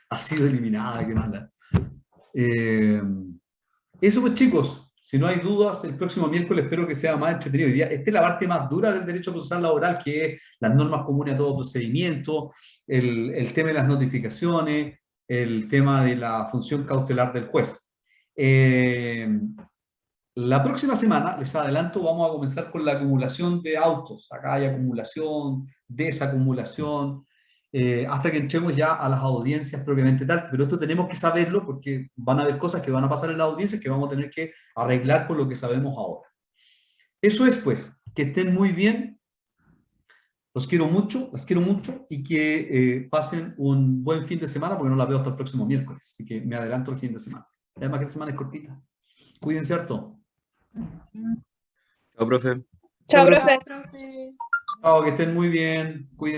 Has sido eliminada, qué mala. Eso pues, chicos. Si no hay dudas, el próximo miércoles espero que sea más entretenido. Esta es la parte más dura del derecho procesal laboral, que es las normas comunes a todo procedimiento, el tema de las notificaciones, el tema de la función cautelar del juez. La próxima semana, les adelanto, vamos a comenzar con la acumulación de autos. Acá hay acumulación, desacumulación, hasta que entremos ya a las audiencias propiamente tal. Pero esto tenemos que saberlo porque van a haber cosas que van a pasar en las audiencias que vamos a tener que arreglar con lo que sabemos ahora. Eso es, pues, que estén muy bien. Los quiero mucho, las quiero mucho y que pasen un buen fin de semana porque no la veo hasta el próximo miércoles. Así que me adelanto el fin de semana. Además que la semana es cortita. Cuídense harto. Chao, profe. Chao, Chao, profe. profe. Chao, que estén muy bien. Cuídense.